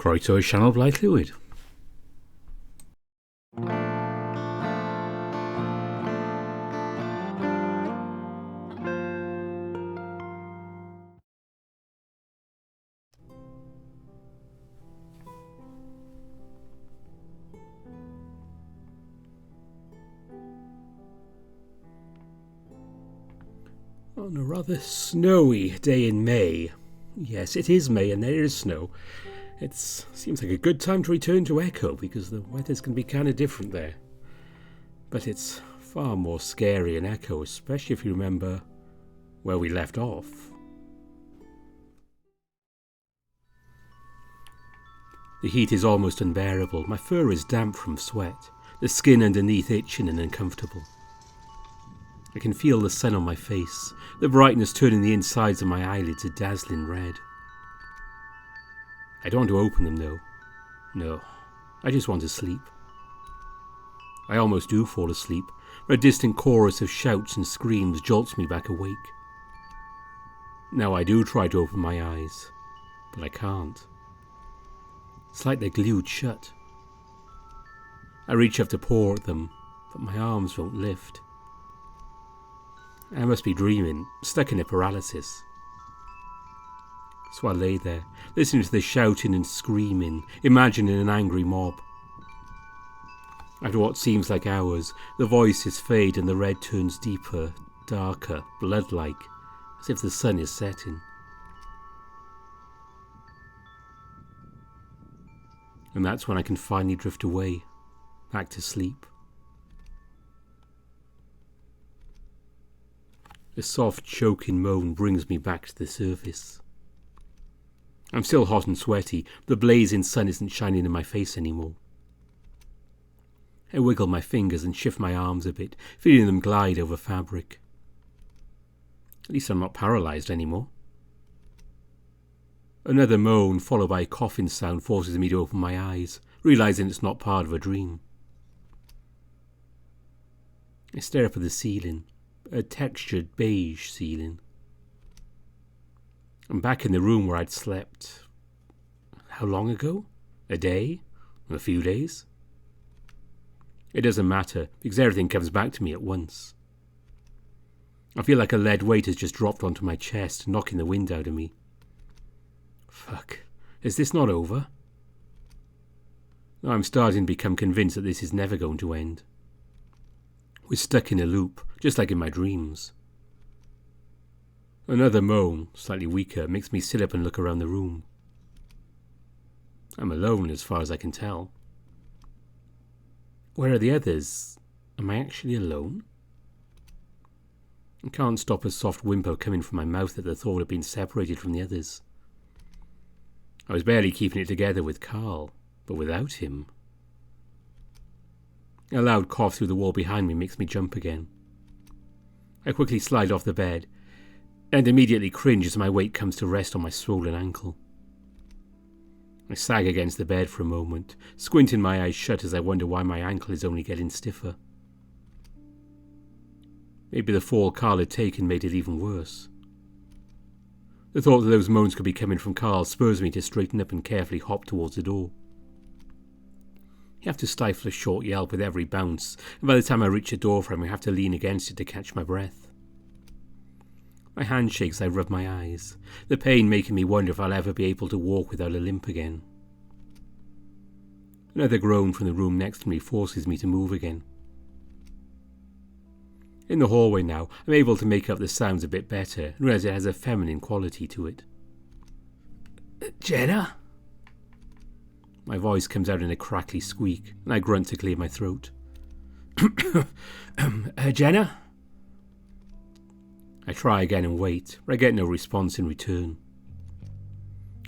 Croeso sianel Blaid Llwyd. On a rather snowy day in May. Yes, it is May and there is snow. It seems like a good time to return to Echo because the weather's going to be kind of different there. But it's far more scary in Echo, especially if you remember where we left off. The heat is almost unbearable. My fur is damp from sweat, the skin underneath itching and uncomfortable. I can feel the sun on my face, the brightness turning the insides of my eyelids a dazzling red. I don't want to open them though. No, I just want to sleep. I almost do fall asleep, where a distant chorus of shouts and screams jolts me back awake. Now I do try to open my eyes, but I can't. It's like they're glued shut. I reach up to paw at them, but my arms won't lift. I must be dreaming, stuck in a paralysis. So I lay there, listening to the shouting and screaming, imagining an angry mob. After what seems like hours, the voices fade and the red turns deeper, darker, blood-like, as if the sun is setting. And that's when I can finally drift away, back to sleep. A soft, choking moan brings me back to the surface. I'm still hot and sweaty, but the blazing sun isn't shining in my face anymore. I wiggle my fingers and shift my arms a bit, feeling them glide over fabric. At least I'm not paralysed anymore. Another moan, followed by a coughing sound, forces me to open my eyes, realising it's not part of a dream. I stare up at the ceiling. A textured beige ceiling. I'm back in the room where I'd slept. How long ago? A day? A few days? It doesn't matter, because everything comes back to me at once. I feel like a lead weight has just dropped onto my chest, knocking the wind out of me. Fuck, is this not over? I'm starting to become convinced that this is never going to end. We're stuck in a loop, just like in my dreams. Another moan, slightly weaker, makes me sit up and look around the room. I'm alone as far as I can tell. Where are the others? Am I actually alone? I can't stop a soft whimper coming from my mouth at the thought of being separated from the others. I was barely keeping it together with Carl, but without him... A loud cough through the wall behind me makes me jump again. I quickly slide off the bed, and immediately cringe as my weight comes to rest on my swollen ankle. I sag against the bed for a moment, squinting my eyes shut as I wonder why my ankle is only getting stiffer. Maybe the fall Carl had taken made it even worse. The thought that those moans could be coming from Carl spurs me to straighten up and carefully hop towards the door. You have to stifle a short yelp with every bounce, and by the time I reach the doorframe I have to lean against it to catch my breath. My hand shakes as I rub my eyes, the pain making me wonder if I'll ever be able to walk without a limp again. Another groan from the room next to me forces me to move again. In the hallway now, I'm able to make out the sounds a bit better and realise it has a feminine quality to it. Jenna? My voice comes out in a crackly squeak, and I grunt to clear my throat. Jenna? I try again and wait, but I get no response in return.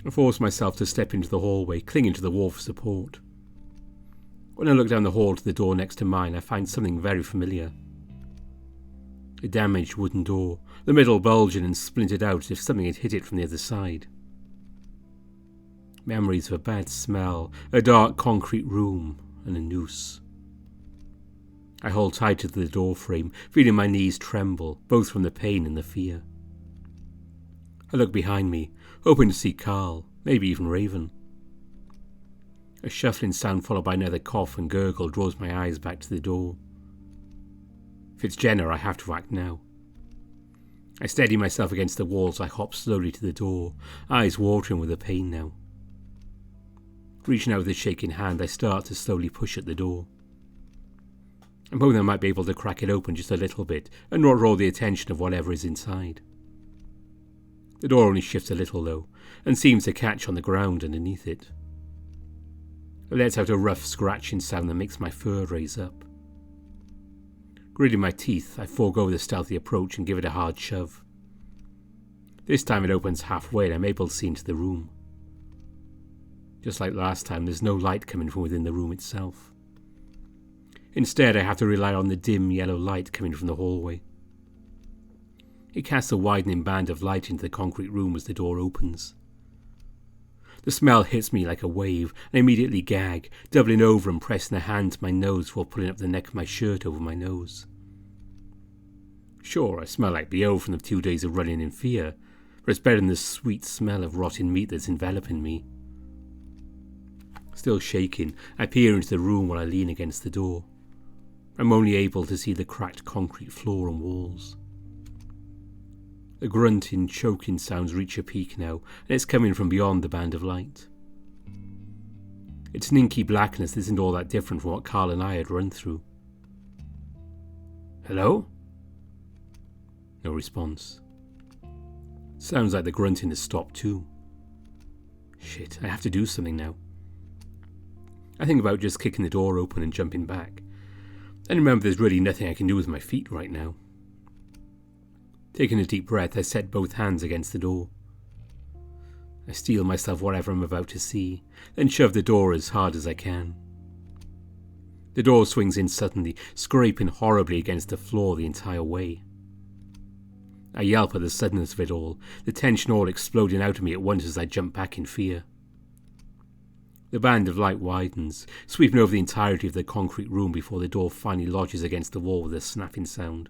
I force myself to step into the hallway, clinging to the wall for support. When I look down the hall to the door next to mine, I find something very familiar. A damaged wooden door, the middle bulging and splintered out as if something had hit it from the other side. Memories of a bad smell, a dark concrete room, and a noose. I hold tight to the door frame, feeling my knees tremble, both from the pain and the fear. I look behind me, hoping to see Carl, maybe even Raven. A shuffling sound followed by another cough and gurgle draws my eyes back to the door. If it's Jenna, I have to act now. I steady myself against the wall as I hop slowly to the door, eyes watering with the pain now. Reaching out with a shaking hand, I start to slowly push at the door. I'm hoping I might be able to crack it open just a little bit and not draw the attention of whatever is inside. The door only shifts a little though, and seems to catch on the ground underneath it. It lets out a rough scratching sound that makes my fur raise up. Gritting my teeth, I forego the stealthy approach and give it a hard shove. This time it opens halfway and I'm able to see into the room. Just like last time, there's no light coming from within the room itself. Instead, I have to rely on the dim yellow light coming from the hallway. It casts a widening band of light into the concrete room as the door opens. The smell hits me like a wave, and I immediately gag, doubling over and pressing a hand to my nose while pulling up the neck of my shirt over my nose. Sure, I smell like BO from the 2 days of running in fear, but it's better than the sweet smell of rotting meat that's enveloping me. Still shaking, I peer into the room while I lean against the door. I'm only able to see the cracked concrete floor and walls. The grunting, choking sounds reach a peak now, and it's coming from beyond the band of light. Its inky blackness isn't all that different from what Carl and I had run through. Hello? No response. Sounds like the grunting has stopped too. Shit, I have to do something now. I think about just kicking the door open and jumping back. And remember there's really nothing I can do with my feet right now. Taking a deep breath, I set both hands against the door. I steel myself whatever I'm about to see, then shove the door as hard as I can. The door swings in suddenly, scraping horribly against the floor the entire way. I yelp at the suddenness of it all, the tension all exploding out of me at once as I jump back in fear. The band of light widens, sweeping over the entirety of the concrete room before the door finally lodges against the wall with a snapping sound.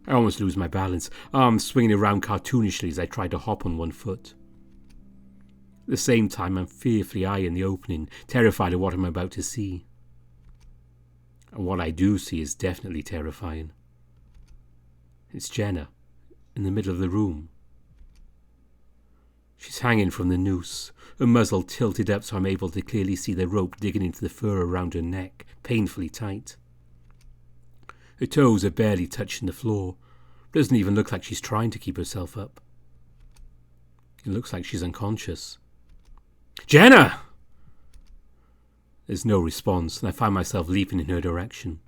I almost lose my balance, arms swinging around cartoonishly as I try to hop on one foot. At the same time, I'm fearfully eyeing the opening, terrified of what I'm about to see. And what I do see is definitely terrifying. It's Jenna, in the middle of the room. She's hanging from the noose, her muzzle tilted up so I'm able to clearly see the rope digging into the fur around her neck, painfully tight. Her toes are barely touching the floor. It doesn't even look like she's trying to keep herself up. It looks like she's unconscious. Jenna! There's no response, and I find myself leaping in her direction.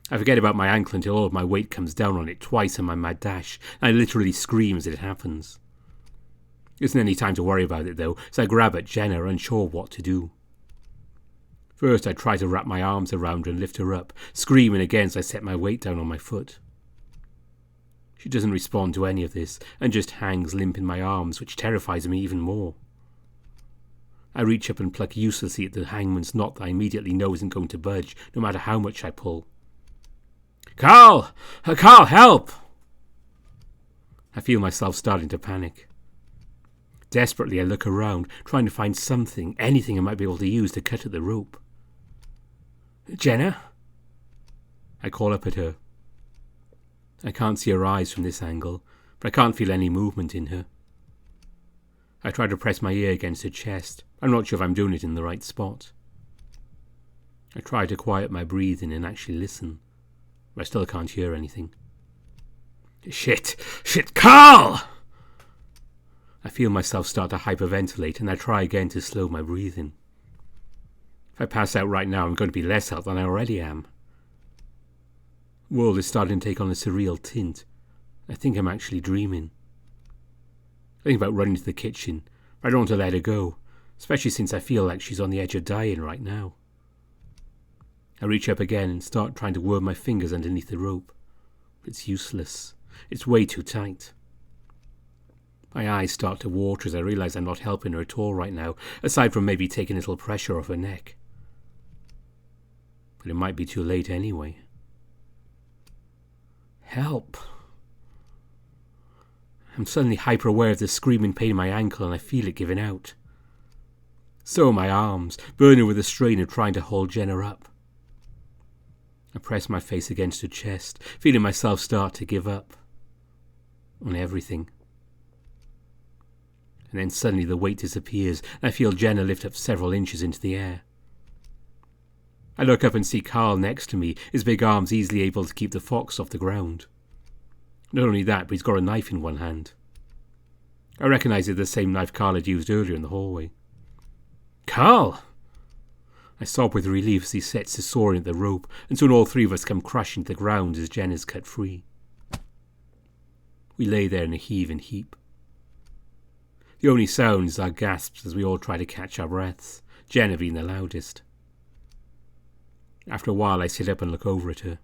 I forget about my ankle until all of my weight comes down on it twice in my mad dash, and I literally scream as it happens. There isn't any time to worry about it though, so I grab at Jenna, unsure what to do. First I try to wrap my arms around her and lift her up, screaming again as I set my weight down on my foot. She doesn't respond to any of this, and just hangs limp in my arms, which terrifies me even more. I reach up and pluck uselessly at the hangman's knot that I immediately know isn't going to budge, no matter how much I pull. Carl! Carl, help! I feel myself starting to panic. Desperately I look around, trying to find something, anything I might be able to use to cut at the rope. Jenna? I call up at her. I can't see her eyes from this angle, but I can't feel any movement in her. I try to press my ear against her chest. I'm not sure if I'm doing it in the right spot. I try to quiet my breathing and actually listen, but I still can't hear anything. Shit, Carl! I feel myself start to hyperventilate and I try again to slow my breathing. If I pass out right now, I'm going to be less out than I already am. The world is starting to take on a surreal tint. I think I'm actually dreaming. I think about running to the kitchen, but I don't want to let her go, especially since I feel like she's on the edge of dying right now. I reach up again and start trying to worm my fingers underneath the rope. But it's useless. It's way too tight. My eyes start to water as I realise I'm not helping her at all right now, aside from maybe taking a little pressure off her neck. But it might be too late anyway. Help! I'm suddenly hyper-aware of the screaming pain in my ankle and I feel it giving out. So are my arms, burning with the strain of trying to hold Jenna up. I press my face against her chest, feeling myself start to give up. On everything. And then suddenly the weight disappears, and I feel Jenna lift up several inches into the air. I look up and see Carl next to me, his big arms easily able to keep the fox off the ground. Not only that, but he's got a knife in one hand. I recognise it's the same knife Carl had used earlier in the hallway. Carl! I sob with relief as he sets his sword at the rope, and soon all three of us come crashing to the ground as Jen is cut free. We lay there in a heaving heap. The only sounds are gasps as we all try to catch our breaths, Jenna being the loudest. After a while I sit up and look over at her.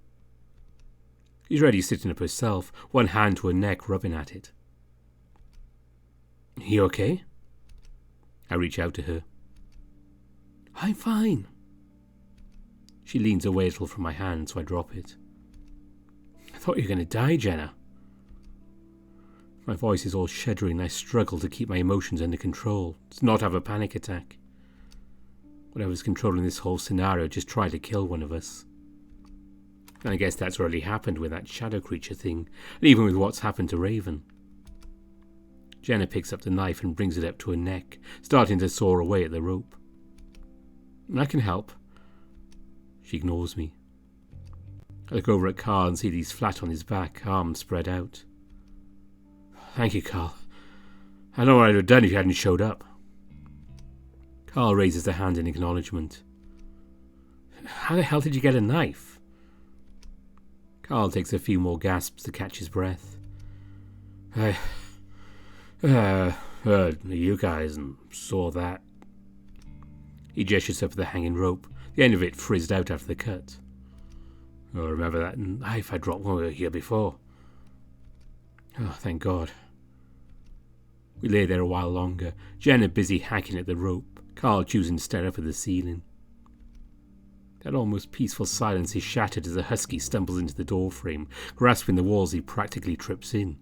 She's already sitting up herself, one hand to her neck rubbing at it. You okay? I reach out to her. I'm fine. She leans away a little from my hand, so I drop it. I thought you were going to die, Jenna. My voice is all shuddering and I struggle to keep my emotions under control, to not have a panic attack. Whatever's controlling this whole scenario just tried to kill one of us. And I guess that's already happened with that shadow creature thing, and even with what's happened to Raven. Jenna picks up the knife and brings it up to her neck, starting to saw away at the rope. I can help. She ignores me. I look over at Carl and see that he's flat on his back, arms spread out. Thank you, Carl. I don't know what I'd have done if you hadn't showed up. Carl raises a hand in acknowledgement. How the hell did you get a knife? Carl takes a few more gasps to catch his breath. I heard you guys and saw that. He gestures up at the hanging rope. The end of it frizzed out after the cut. I remember that knife I dropped when we were here before. Oh, thank God. We lay there a while longer, Jenna busy hacking at the rope, Carl choosing to stare up at the ceiling. That almost peaceful silence is shattered as a husky stumbles into the doorframe, grasping the walls he practically trips in.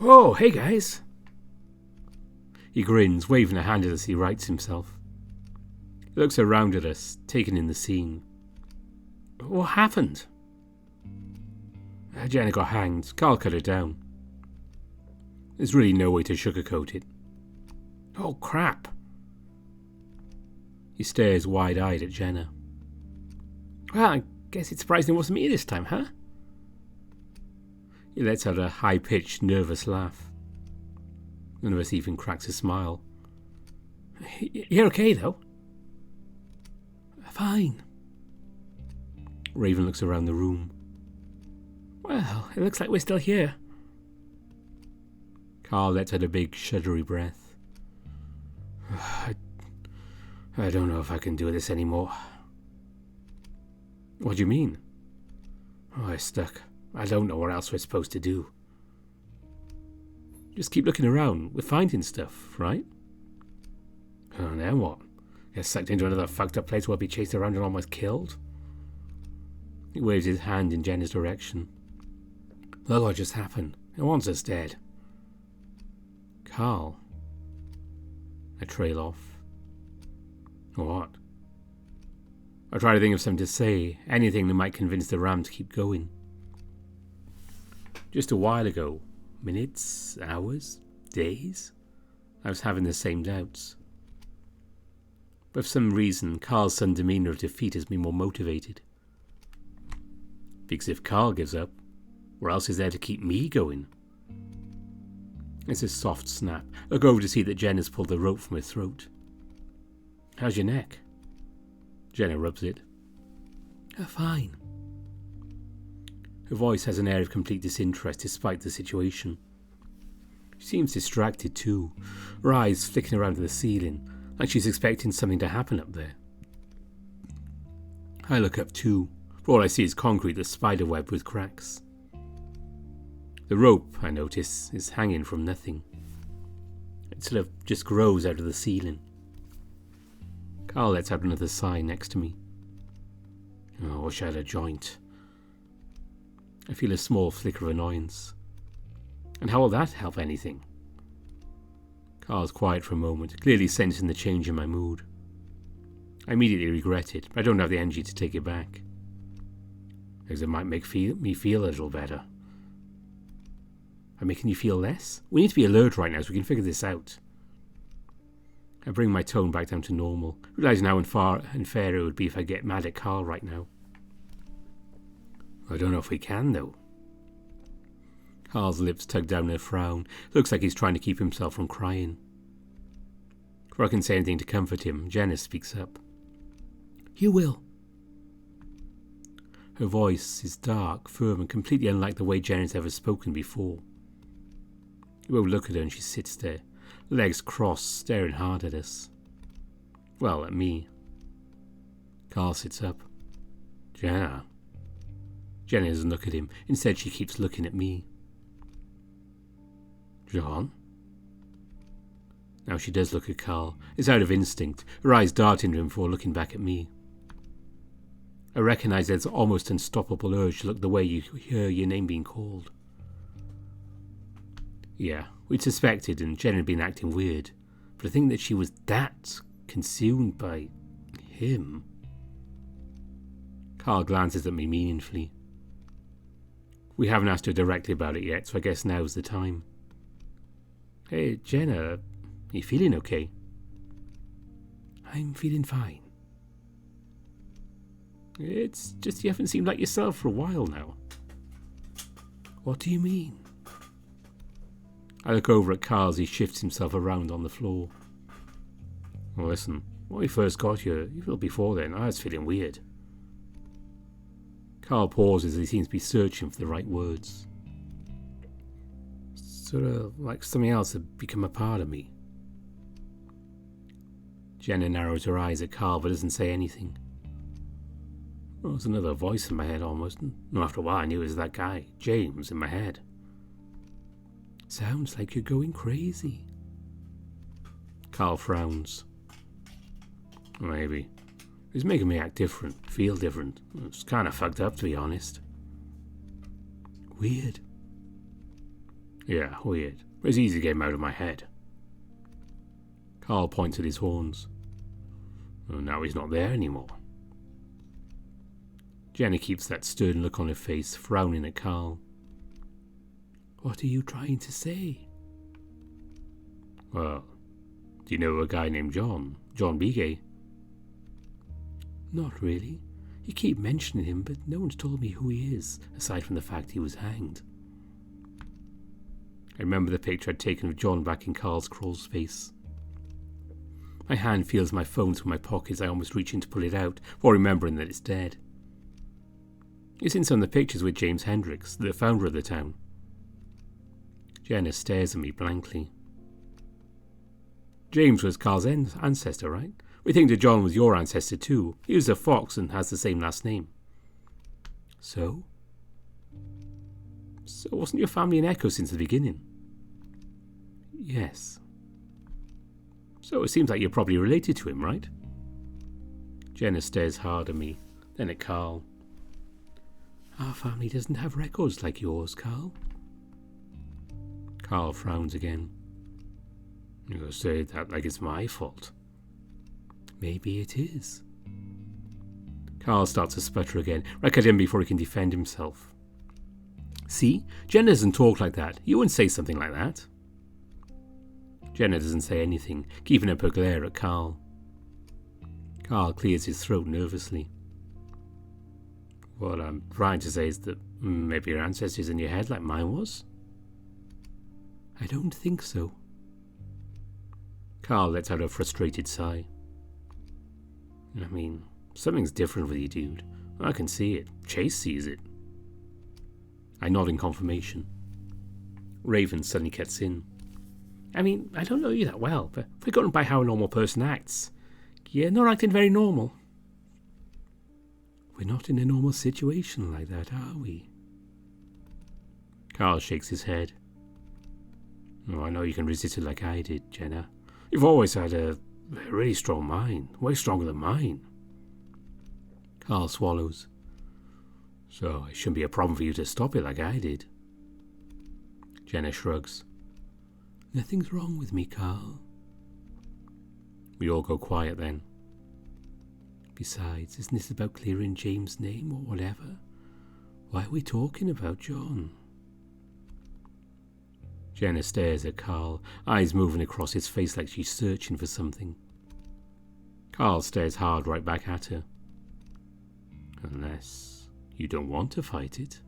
Oh, hey guys! He grins, waving a hand as he rights himself. He looks around at us, taking in the scene. What happened? Jenna got hanged. Carl cut her down. There's really no way to sugarcoat it. Oh, crap. He stares wide-eyed at Jenna. Well, I guess it's surprising it wasn't me this time, huh? He lets out a high-pitched, nervous laugh. None of us even cracks a smile. You're okay, though? Fine. Raven looks around the room. Well, it looks like we're still here. Carl lets out a big, shuddery breath. I don't know if I can do this anymore. What do you mean? Oh, I'm stuck. I don't know what else we're supposed to do. Just keep looking around. We're finding stuff, right? Oh, now what? Get sucked into another fucked up place where I'll be chased around and almost killed? He waves his hand in Jenna's direction. Look what just happened. It wants us dead. Carl. I trail off. What? I try to think of something to say, anything that might convince the ram to keep going. Just a while ago, minutes, hours, days, I was having the same doubts. But for some reason, Carl's sudden demeanour of defeat has me more motivated. Because if Carl gives up, where else is there to keep me going? It's a soft snap. I look over to see that Jen has pulled the rope from her throat. How's your neck? Jenna rubs it. Fine. Her voice has an air of complete disinterest despite the situation. She seems distracted too, her eyes flicking around to the ceiling, like she's expecting something to happen up there. I look up too, but all I see is concrete that's spiderweb with cracks. The rope, I notice, is hanging from nothing. It sort of just grows out of the ceiling. Carl lets out another sigh next to me. Oh, I wish I had a joint. I feel a small flicker of annoyance. And how will that help anything? Carl's quiet for a moment, clearly sensing the change in my mood. I immediately regret it, but I don't have the energy to take it back. Because it might make me feel a little better. I'm making you feel less? We need to be alert right now so we can figure this out. I bring my tone back down to normal, realising how unfair it would be if I get mad at Carl right now. I don't know if we can, though. Carl's lips tug down in a frown. Looks like he's trying to keep himself from crying. Before I can say anything to comfort him, Jenna speaks up. You will. Her voice is dark, firm, and completely unlike the way Jenna's ever spoken before. We both look at her and she sits there, legs crossed, staring hard at us. Well, at me. Carl sits up. Jenna. Jenna doesn't look at him. Instead, she keeps looking at me. John? Now she does look at Carl. It's out of instinct, her eyes darting to him before looking back at me. I recognise there's an almost unstoppable urge to look the way you hear your name being called. Yeah, we'd suspected and Jen had been acting weird, but to think that she was that consumed by him. Carl glances at me meaningfully. We haven't asked her directly about it yet, so I guess now's the time. Hey, Jenna, you feeling okay? I'm feeling fine. It's just you haven't seemed like yourself for a while now. What do you mean? I look over at Carl as he shifts himself around on the floor. Well, listen, when we first got here, even before then, I was feeling weird. Carl pauses as he seems to be searching for the right words. Sort of like something else had become a part of me. Jenna narrows her eyes at Carl but doesn't say anything. Well, there's another voice in my head almost, and after a while I knew it was that guy, James, in my head. Sounds like you're going crazy. Carl frowns. Maybe. He's making me act different, feel different. It's kind of fucked up, to be honest. Weird. Yeah, weird. It's easy to get him out of my head. Carl points at his horns. Well, now he's not there anymore. Jenna keeps that stern look on her face, frowning at Carl. What are you trying to say? Well, do you know a guy named John? John Bigay? Not really. You keep mentioning him, but no one's told me who he is, aside from the fact he was hanged. I remember the picture I'd taken of John back in Carl's crawl space. My hand feels my phone through my pocket as I almost reach in to pull it out, while remembering that it's dead. It's in some of the pictures with James Hendricks, the founder of the town. Jenna stares at me blankly. James was Carl's ancestor, right? We think that John was your ancestor too. He was a fox and has the same last name. So? So wasn't your family an Echo since the beginning? Yes. So it seems like you're probably related to him, right? Jenna stares hard at me, then at Carl. Our family doesn't have records like yours, Carl. Carl frowns again. You say that like it's my fault. Maybe it is. Carl starts to sputter again, right at him before he can defend himself. See, Jenna doesn't talk like that. You wouldn't say something like that. Jenna doesn't say anything, keeping up her glare at Carl. Carl clears his throat nervously. What I'm trying to say is that maybe your ancestors in your head like mine was? I don't think so. Carl lets out a frustrated sigh. I mean, something's different with you, dude. I can see it. Chase sees it. I nod in confirmation. Raven suddenly cuts in. I mean, I don't know you that well, but if we're going by how a normal person acts, you're not acting very normal. We're not in a normal situation like that, are we? Carl shakes his head. Oh, I know you can resist it like I did, Jenna. You've always had a really strong mind, way stronger than mine. Carl swallows. So it shouldn't be a problem for you to stop it like I did. Jenna shrugs. Nothing's wrong with me, Carl. We all go quiet then. Besides, isn't this about clearing James' name or whatever? Why are we talking about John? Jenna stares at Carl, eyes moving across his face like she's searching for something. Carl stares hard right back at her. Unless you don't want to fight it.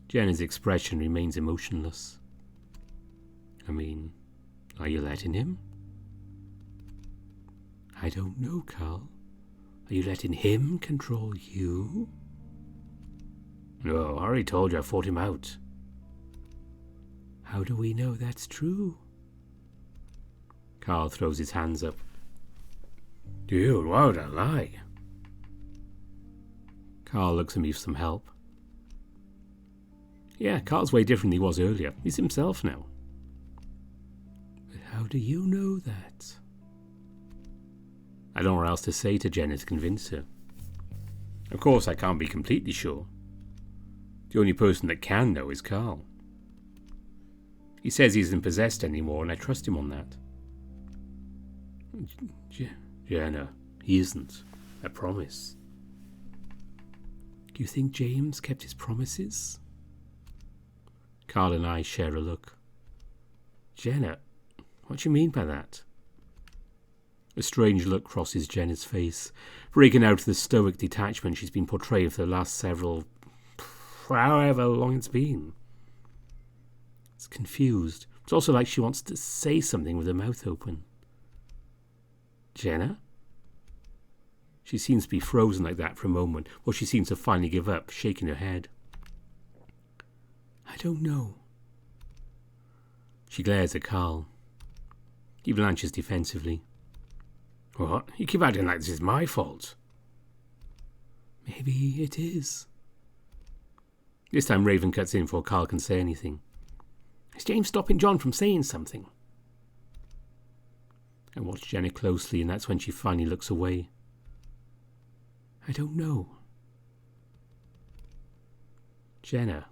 Jenna's expression remains emotionless. I mean, are you letting him? I don't know, Carl. Are you letting him control you? No, I already told you I fought him out. How do we know that's true? Carl throws his hands up. Dude, why would I lie? Carl looks at me for some help. Yeah, Carl's way different than he was earlier. He's himself now. But how do you know that? I don't know what else to say to Jenna to convince her. Of course, I can't be completely sure. The only person that can know is Carl. He says he isn't possessed anymore, and I trust him on that. Jenna, he isn't. I promise. Do you think James kept his promises? Carl and I share a look. Jenna, what do you mean by that? A strange look crosses Jenna's face, breaking out of the stoic detachment she's been portraying for the last however long it's been. It's confused. It's also like she wants to say something with her mouth open. Jenna? She seems to be frozen like that for a moment, or she seems to finally give up, shaking her head. I don't know. She glares at Carl. He blanches defensively. What? You keep acting like this is my fault. Maybe it is. This time Raven cuts in before Carl can say anything. Is James stopping John from saying something? I watch Jenna closely, and that's when she finally looks away. I don't know. Jenna,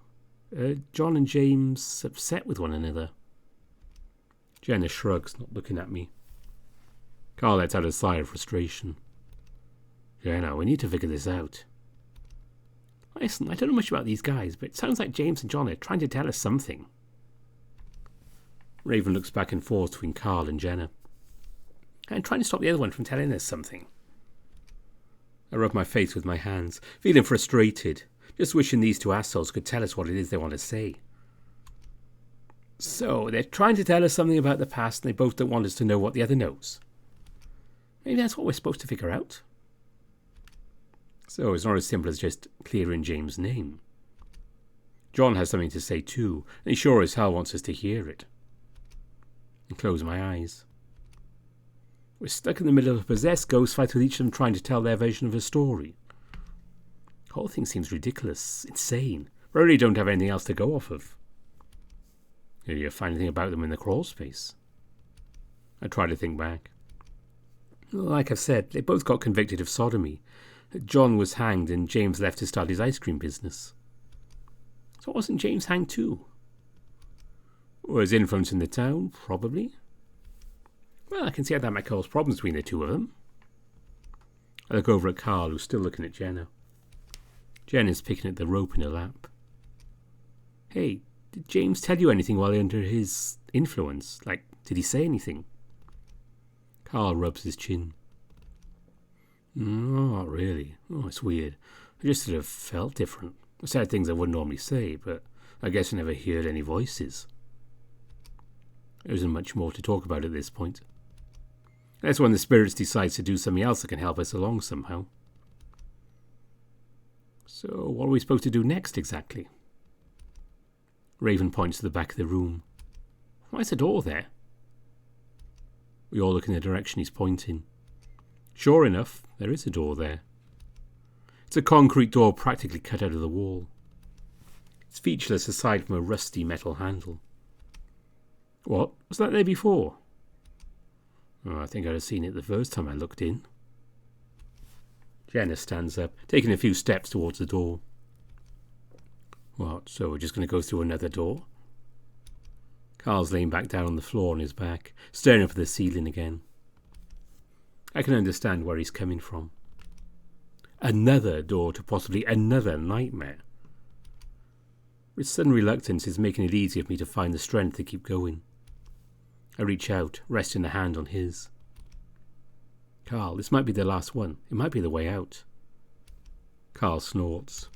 are John and James upset with one another? Jenna shrugs, not looking at me. Carl lets out a sigh of frustration. Jenna, we need to figure this out. Listen, I don't know much about these guys, but it sounds like James and John are trying to tell us something. Raven looks back and forth between Carl and Jenna. I'm trying to stop the other one from telling us something. I rub my face with my hands, feeling frustrated, just wishing these two assholes could tell us what it is they want to say. So, they're trying to tell us something about the past, and they both don't want us to know what the other knows. Maybe that's what we're supposed to figure out. So, it's not as simple as just clearing James' name. John has something to say too, and he sure as hell wants us to hear it. I close my eyes. We're stuck in the middle of a possessed ghost fight with each of them trying to tell their version of a story. The whole thing seems ridiculous, insane. We really don't have anything else to go off of. Did you find anything about them in the crawl space? I try to think back. Like I've said, they both got convicted of sodomy. John was hanged and James left to start his ice cream business. So wasn't James hanged too? Was influence in the town? Probably. Well, I can see how that might cause problems between the two of them. I look over at Carl, who's still looking at Jenna. Jenna's picking at the rope in her lap. Hey, did James tell you anything while under his influence? Like, did he say anything? Carl rubs his chin. Not really. Oh, it's weird. I just sort of felt different. I said things I wouldn't normally say, but I guess I never heard any voices. There isn't much more to talk about at this point. That's when the spirits decides to do something else that can help us along somehow. So, what are we supposed to do next exactly? Raven points to the back of the room. Why's the door there? We all look in the direction he's pointing. Sure enough, there is a door there. It's a concrete door practically cut out of the wall. It's featureless aside from a rusty metal handle. What? Was that there before? Oh, I think I'd have seen it the first time I looked in. Jenna stands up, taking a few steps towards the door. What, so we're just going to go through another door? Carl's laying back down on the floor on his back, staring up at the ceiling again. I can understand where he's coming from. Another door to possibly another nightmare. His sudden reluctance is making it easier for me to find the strength to keep going. I reach out, resting a hand on his. Carl, this might be the last one. It might be the way out. Carl snorts.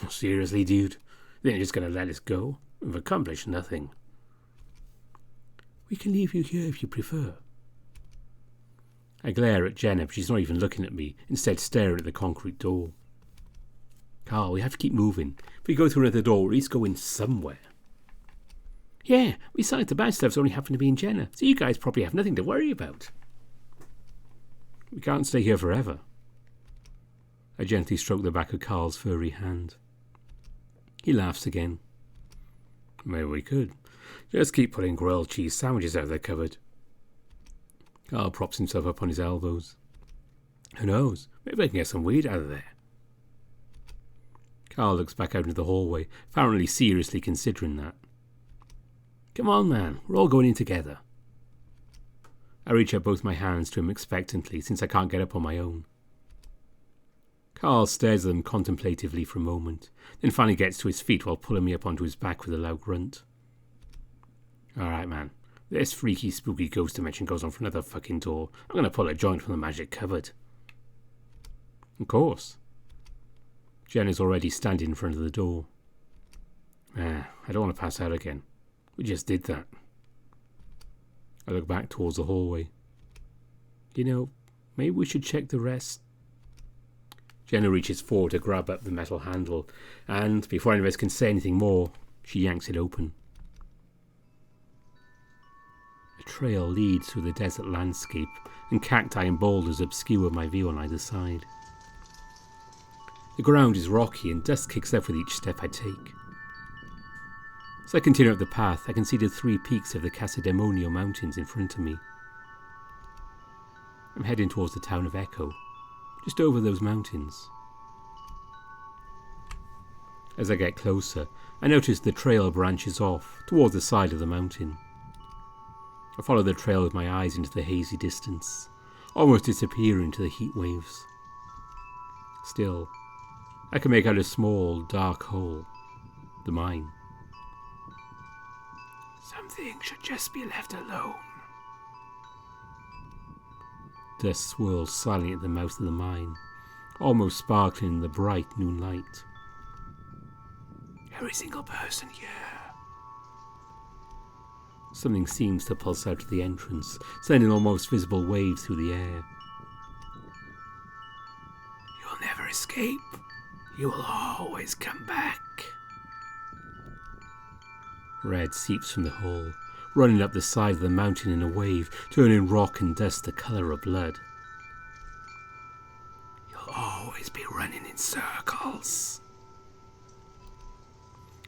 Seriously, dude? Then you're just going to let us go? We've accomplished nothing. We can leave you here if you prefer. I glare at Jenna, but she's not even looking at me, instead staring at the concrete door. Carl, we have to keep moving. If we go through another door, we're at least going somewhere. Yeah, besides the bad stuff's only happened to me and Jenna, so you guys probably have nothing to worry about. We can't stay here forever. I gently stroke the back of Carl's furry hand. He laughs again. Maybe we could. Just keep putting grilled cheese sandwiches out of the cupboard. Carl props himself up on his elbows. Who knows? Maybe I can get some weed out of there. Carl looks back out into the hallway, apparently seriously considering that. Come on, man. We're all going in together. I reach out both my hands to him expectantly, since I can't get up on my own. Carl stares at them contemplatively for a moment, then finally gets to his feet while pulling me up onto his back with a loud grunt. Alright, man. This freaky, spooky ghost dimension goes on for another fucking door. I'm going to pull a joint from the magic cupboard. Of course. Jen is already standing in front of the door. I don't want to pass out again. We just did that. I look back towards the hallway. You know, maybe we should check the rest. Jenna reaches forward to grab up the metal handle, and before any of us can say anything more, she yanks it open. A trail leads through the desert landscape, and cacti and boulders obscure my view on either side. The ground is rocky, and dust kicks up with each step I take. As I continue up the path, I can see the 3 peaks of the Casademonio Mountains in front of me. I'm heading towards the town of Echo, just over those mountains. As I get closer, I notice the trail branches off towards the side of the mountain. I follow the trail with my eyes into the hazy distance, almost disappearing into the heat waves. Still, I can make out a small, dark hole. The mine. Something should just be left alone. Dust swirls silently at the mouth of the mine, almost sparkling in the bright noon light. Every single person here. Something seems to pulse out of the entrance, sending almost visible waves through the air. You'll never escape. You will always come back. Red seeps from the hole, running up the side of the mountain in a wave, turning rock and dust the colour of blood. You'll always be running in circles.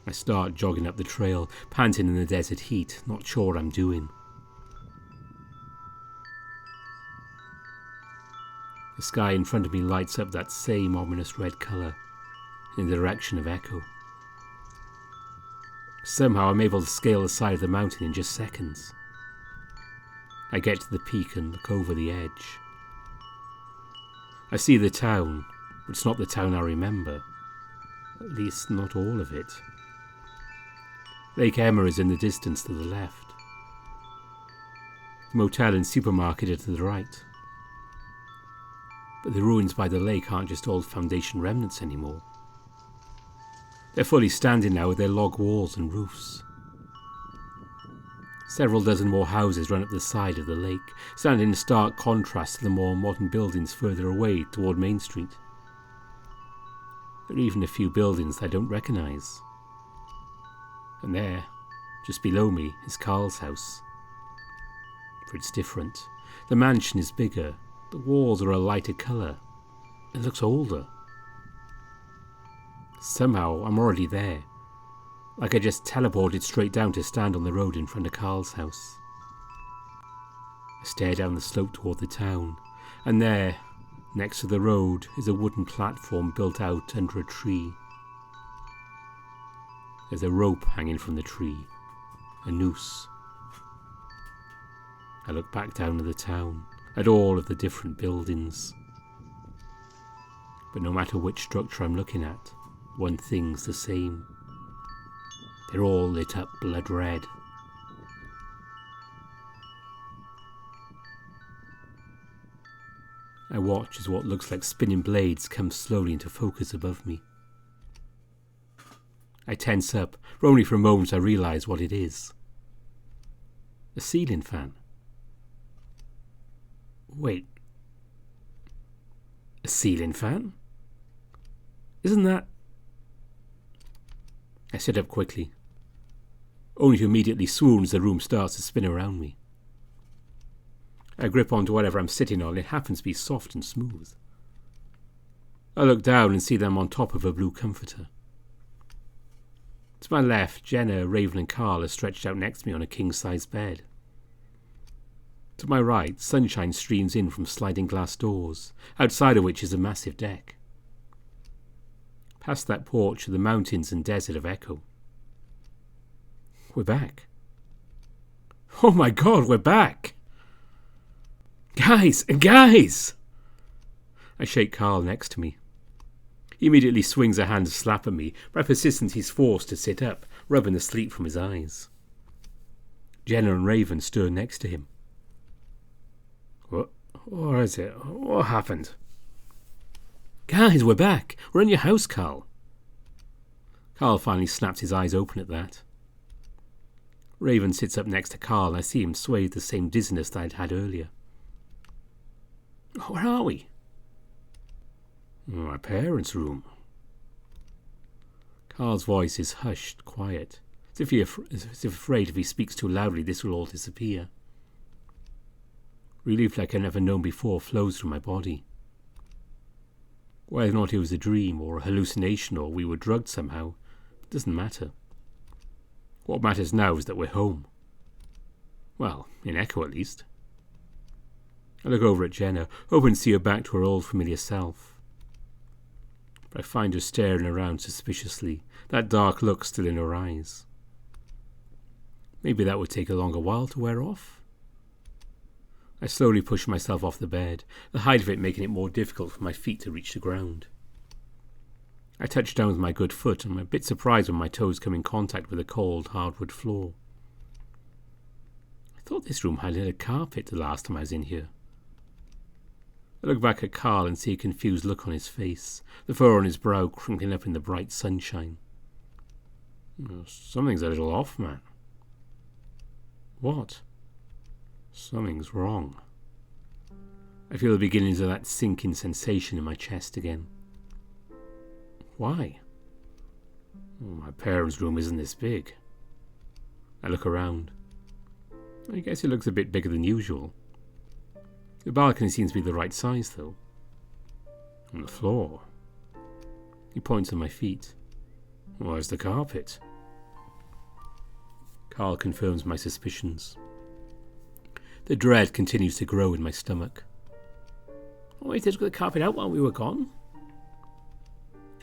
I start jogging up the trail, panting in the desert heat, not sure what I'm doing. The sky in front of me lights up that same ominous red colour, in the direction of Echo. Somehow I'm able to scale the side of the mountain in just seconds. I get to the peak and look over the edge. I see the town, but it's not the town I remember. At least not all of it. Lake Emma is in the distance to the left. The motel and supermarket are to the right. But the ruins by the lake aren't just old foundation remnants anymore. They're fully standing now with their log walls and roofs. Several dozen more houses run up the side of the lake, standing in stark contrast to the more modern buildings further away toward Main Street. There are even a few buildings I don't recognise. And there, just below me, is Carl's house. For it's different. The mansion is bigger, the walls are a lighter colour. It looks older. Somehow I'm already there, like I just teleported straight down to stand on the road in front of Carl's house. I stare down the slope toward the town, and there, next to the road, is a wooden platform built out under a tree. There's a rope hanging from the tree, a noose, I look back down at the town, at all of the different buildings. But no matter which structure I'm looking at, one thing's the same. They're all lit up blood red. I watch as what looks like spinning blades come slowly into focus above me. I tense up, but only for a moment I realise what it is. A ceiling fan. Wait. A ceiling fan? Isn't that... I sit up quickly, only to immediately swoon as the room starts to spin around me. I grip onto whatever I'm sitting on, and it happens to be soft and smooth. I look down and see them on top of a blue comforter. To my left, Jenna, Raven and Carl are stretched out next to me on a king-size bed. To my right, sunshine streams in from sliding glass doors, outside of which is a massive deck. Past that porch are the mountains and desert of Echo. We're back. Oh my God, we're back! Guys! I shake Carl next to me. He immediately swings a hand to slap at me. By persistence, he's forced to sit up, rubbing the sleep from his eyes. Jenna and Raven stir next to him. What is it? What happened? Guys, we're back. We're in your house, Carl. Carl finally snaps his eyes open at that. Raven sits up next to Carl, and I see him sway with the same dizziness that I'd had earlier. Where are we? My parents' room. Carl's voice is hushed, quiet, as if afraid if he speaks too loudly this will all disappear. Relief like I've never known before flows through my body. Whether or not it was a dream or a hallucination or we were drugged somehow, it doesn't matter. What matters now is that we're home. Well, in Echo at least. I look over at Jenna, hoping to see her back to her old familiar self. But I find her staring around suspiciously, that dark look still in her eyes. Maybe that would take a longer while to wear off? I slowly push myself off the bed, the height of it making it more difficult for my feet to reach the ground. I touch down with my good foot, and I'm a bit surprised when my toes come in contact with the cold, hardwood floor. I thought this room had a carpet the last time I was in here. I look back at Carl and see a confused look on his face, the fur on his brow crinkling up in the bright sunshine. Something's a little off, man. What? Something's wrong. I feel the beginnings of that sinking sensation in my chest again. Why? My parents' room isn't this big. I look around. I guess it looks a bit bigger than usual. The balcony seems to be the right size, though. And the floor. He points at my feet. Where's the carpet? Carl confirms my suspicions. The dread continues to grow in my stomach. Wait, did the carpet out while we were gone?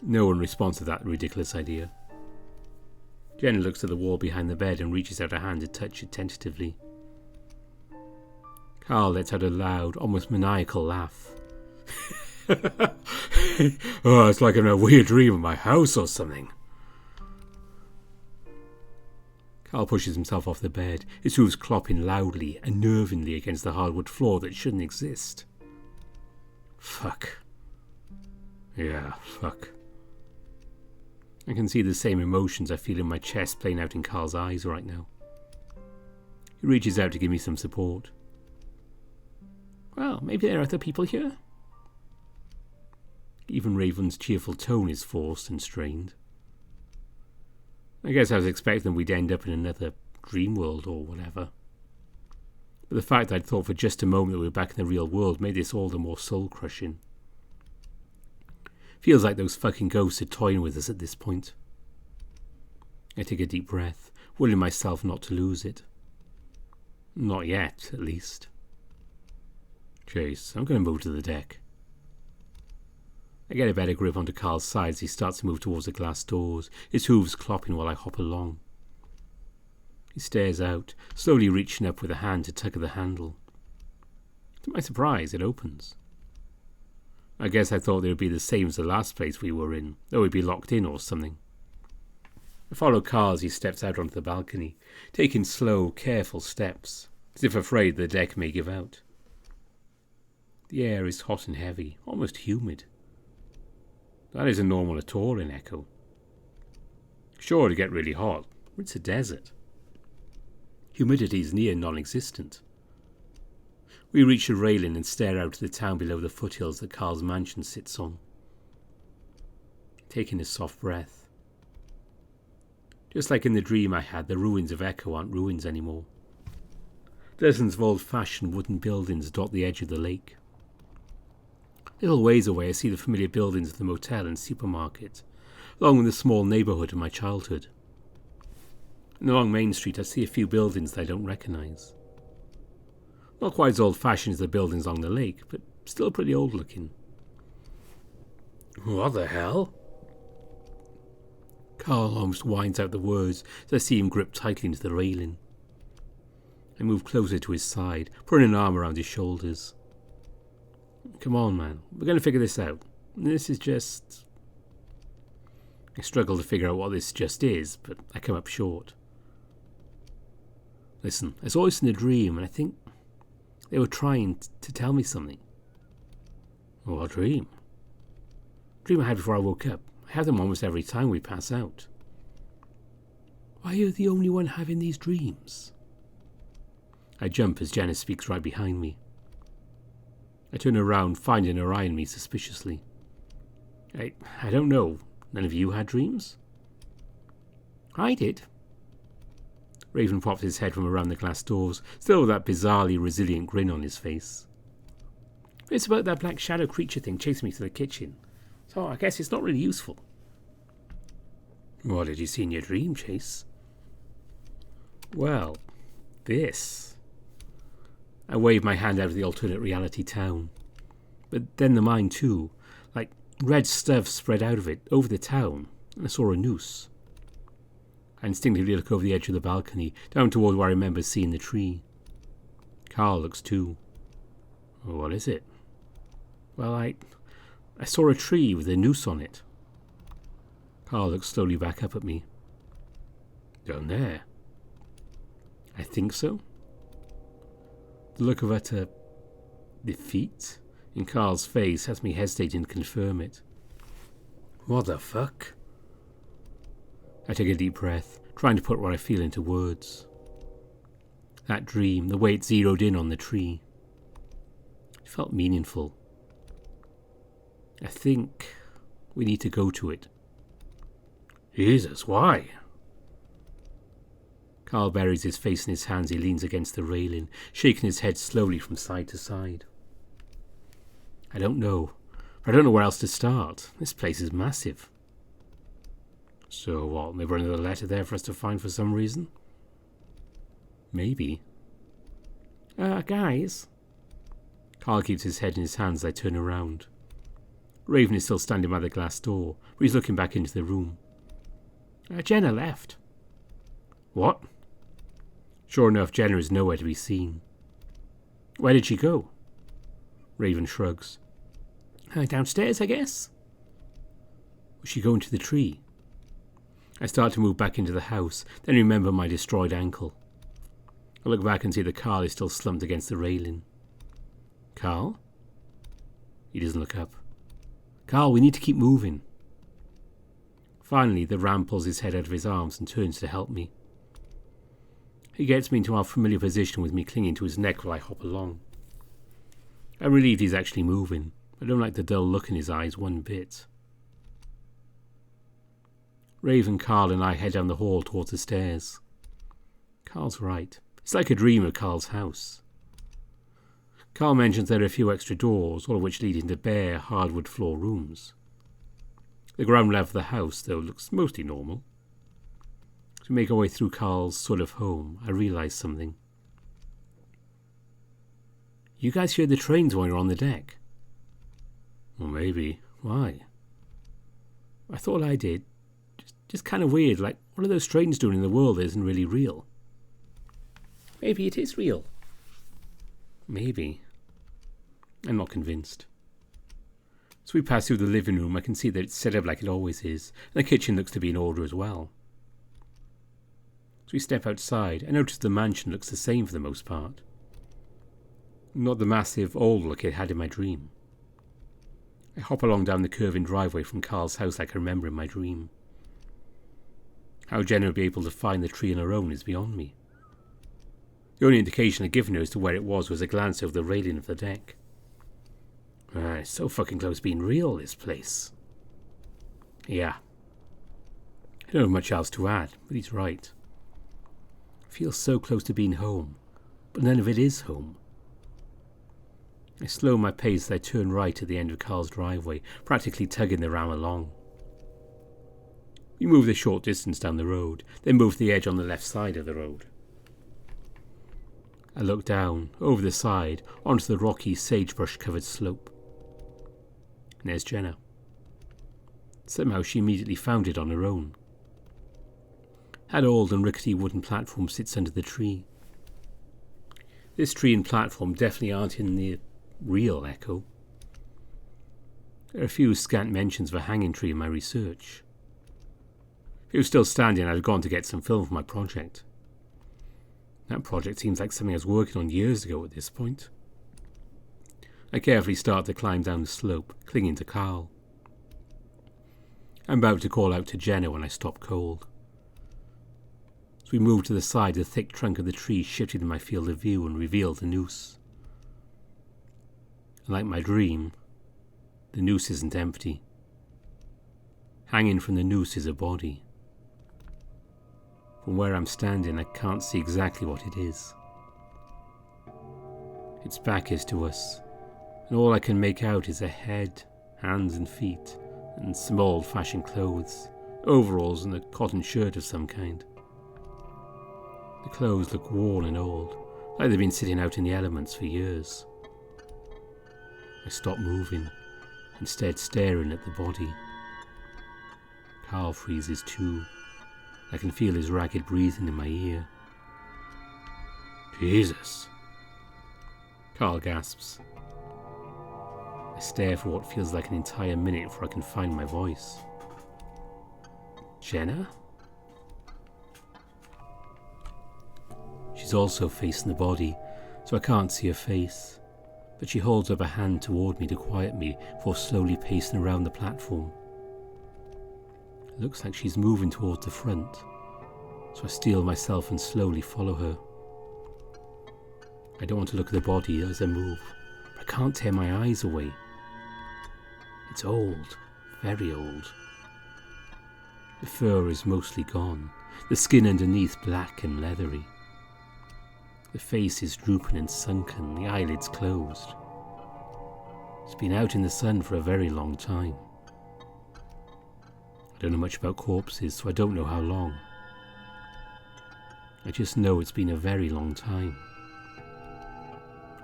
No one responds to that ridiculous idea. Jenna looks at the wall behind the bed and reaches out a hand to touch it tentatively. Carl lets out a loud, almost maniacal laugh. Oh, it's like in a weird dream of my house or something. Carl pushes himself off the bed, his hooves clopping loudly, unnervingly against the hardwood floor that shouldn't exist. Fuck. Yeah, fuck. I can see the same emotions I feel in my chest playing out in Carl's eyes right now. He reaches out to give me some support. Well, maybe there are other people here. Even Raven's cheerful tone is forced and strained. I guess I was expecting we'd end up in another dream world or whatever. But the fact that I'd thought for just a moment that we were back in the real world made this all the more soul-crushing. Feels like those fucking ghosts are toying with us at this point. I take a deep breath, willing myself not to lose it. Not yet, at least. Chase, I'm going to move to the deck. I get a better grip onto Carl's side as he starts to move towards the glass doors, his hooves clopping while I hop along. He stares out, slowly reaching up with a hand to tug at the handle. To my surprise, it opens. I guess I thought it would be the same as the last place we were in, though we'd be locked in or something. I follow Carl as he steps out onto the balcony, taking slow, careful steps, as if afraid the deck may give out. The air is hot and heavy, almost humid. That isn't normal at all in Echo. Sure, it'd get really hot, but it's a desert. Humidity is near non-existent. We reach the railing and stare out to the town below the foothills that Carl's mansion sits on. Taking a soft breath. Just like in the dream I had, the ruins of Echo aren't ruins anymore. Dozens of old-fashioned wooden buildings dot the edge of the lake. Little ways away I see the familiar buildings of the motel and supermarket, along with the small neighbourhood of my childhood. And along Main Street I see a few buildings that I don't recognise. Not quite as old-fashioned as the buildings along the lake, but still pretty old-looking. What the hell? Carl almost whines out the words as I see him grip tightly into the railing. I move closer to his side, putting an arm around his shoulders. Come on, man. We're going to figure this out. This is just... I struggle to figure out what this just is, but I come up short. Listen, I saw this in a dream, and I think they were trying to tell me something. What dream? Dream I had before I woke up. I have them almost every time we pass out. Why are you the only one having these dreams? I jump as Janice speaks right behind me. I turn around, finding her eyeing me suspiciously. I don't know. None of you had dreams? I did. Raven pops his head from around the glass doors, still with that bizarrely resilient grin on his face. It's about that black shadow creature thing chasing me to the kitchen. So I guess it's not really useful. What did you see in your dream, Chase? Well, this. I wave my hand out of the alternate reality town. But then the mine too. Like red stuff spread out of it, over the town, and I saw a noose. I instinctively look over the edge of the balcony, down toward where I remember seeing the tree. Carl looks too. What is it? Well, I saw a tree with a noose on it. Carl looks slowly back up at me. Down there? I think so. The look of utter defeat in Carl's face has me hesitating to confirm it. What the fuck? I take a deep breath, trying to put what I feel into words. That dream, the way it zeroed in on the tree. It felt meaningful. I think we need to go to it. Jesus, why? Carl buries his face in his hands. He leans against the railing, shaking his head slowly from side to side. I don't know. I don't know where else to start. This place is massive. So what, they've run another letter there for us to find for some reason? Maybe. Guys. Carl keeps his head in his hands as I turn around. Raven is still standing by the glass door, but he's looking back into the room. Jenna left. What? Sure enough, Jenna is nowhere to be seen. Where did she go? Raven shrugs. Downstairs, I guess. Was she going to the tree? I start to move back into the house, then remember my destroyed ankle. I look back and see that Carl is still slumped against the railing. Carl? He doesn't look up. Carl, we need to keep moving. Finally, the ram pulls his head out of his arms and turns to help me. He gets me into our familiar position with me clinging to his neck while I hop along. I'm relieved he's actually moving. I don't like the dull look in his eyes one bit. Raven, Carl and I head down the hall towards the stairs. Carl's right. It's like a dream of Carl's house. Carl mentions there are a few extra doors, all of which lead into bare, hardwood floor rooms. The ground level of the house, though, looks mostly normal. As we make our way through Carl's sort of home, I realise something. You guys heard the trains while you were on the deck? Well, maybe. Why? I thought I did. Just kind of weird, like, what are those trains doing in the world that isn't really real? Maybe it is real. Maybe. I'm not convinced. As we pass through the living room, I can see that it's set up like it always is, and the kitchen looks to be in order as well. As we step outside, I notice the mansion looks the same for the most part. Not the massive old look it had in my dream. I hop along down the curving driveway from Carl's house like I remember in my dream. How Jenna would be able to find the tree on her own is beyond me. The only indication I'd given her as to where it was a glance over the railing of the deck. It's so fucking close to being real, this place. Yeah. I don't have much else to add, but he's right. It feels so close to being home, but none of it is home. I slow my pace as I turn right at the end of Carl's driveway, practically tugging the ram along. We move a short distance down the road, then move to the edge on the left side of the road. I look down, over the side, onto the rocky, sagebrush-covered slope. And there's Jenna. Somehow she immediately found it on her own. That old and rickety wooden platform sits under the tree. This tree and platform definitely aren't in the real echo. There are a few scant mentions of a hanging tree in my research. If it was still standing, I'd have gone to get some film for my project. That project seems like something I was working on years ago at this point. I carefully start to climb down the slope, clinging to Carl. I'm about to call out to Jenna when I stop cold. As we move to the side, the thick trunk of the tree shifted in my field of view and revealed the noose. Like my dream, the noose isn't empty. Hanging from the noose is a body. From where I'm standing, I can't see exactly what it is. Its back is to us, and all I can make out is a head, hands and feet, and some old-fashioned clothes, overalls and a cotton shirt of some kind. The clothes look worn and old, like they've been sitting out in the elements for years. I stop moving, instead staring at the body. Carl freezes too. I can feel his ragged breathing in my ear. Jesus! Carl gasps. I stare for what feels like an entire minute before I can find my voice. Jenna? She's also facing the body, so I can't see her face, but she holds up a hand toward me to quiet me before slowly pacing around the platform. It looks like she's moving towards the front, so I steel myself and slowly follow her. I don't want to look at the body as I move, but I can't tear my eyes away. It's old, very old. The fur is mostly gone, the skin underneath black and leathery. The face is drooping and sunken, the eyelids closed. It's been out in the sun for a very long time. I don't know much about corpses, so I don't know how long. I just know it's been a very long time.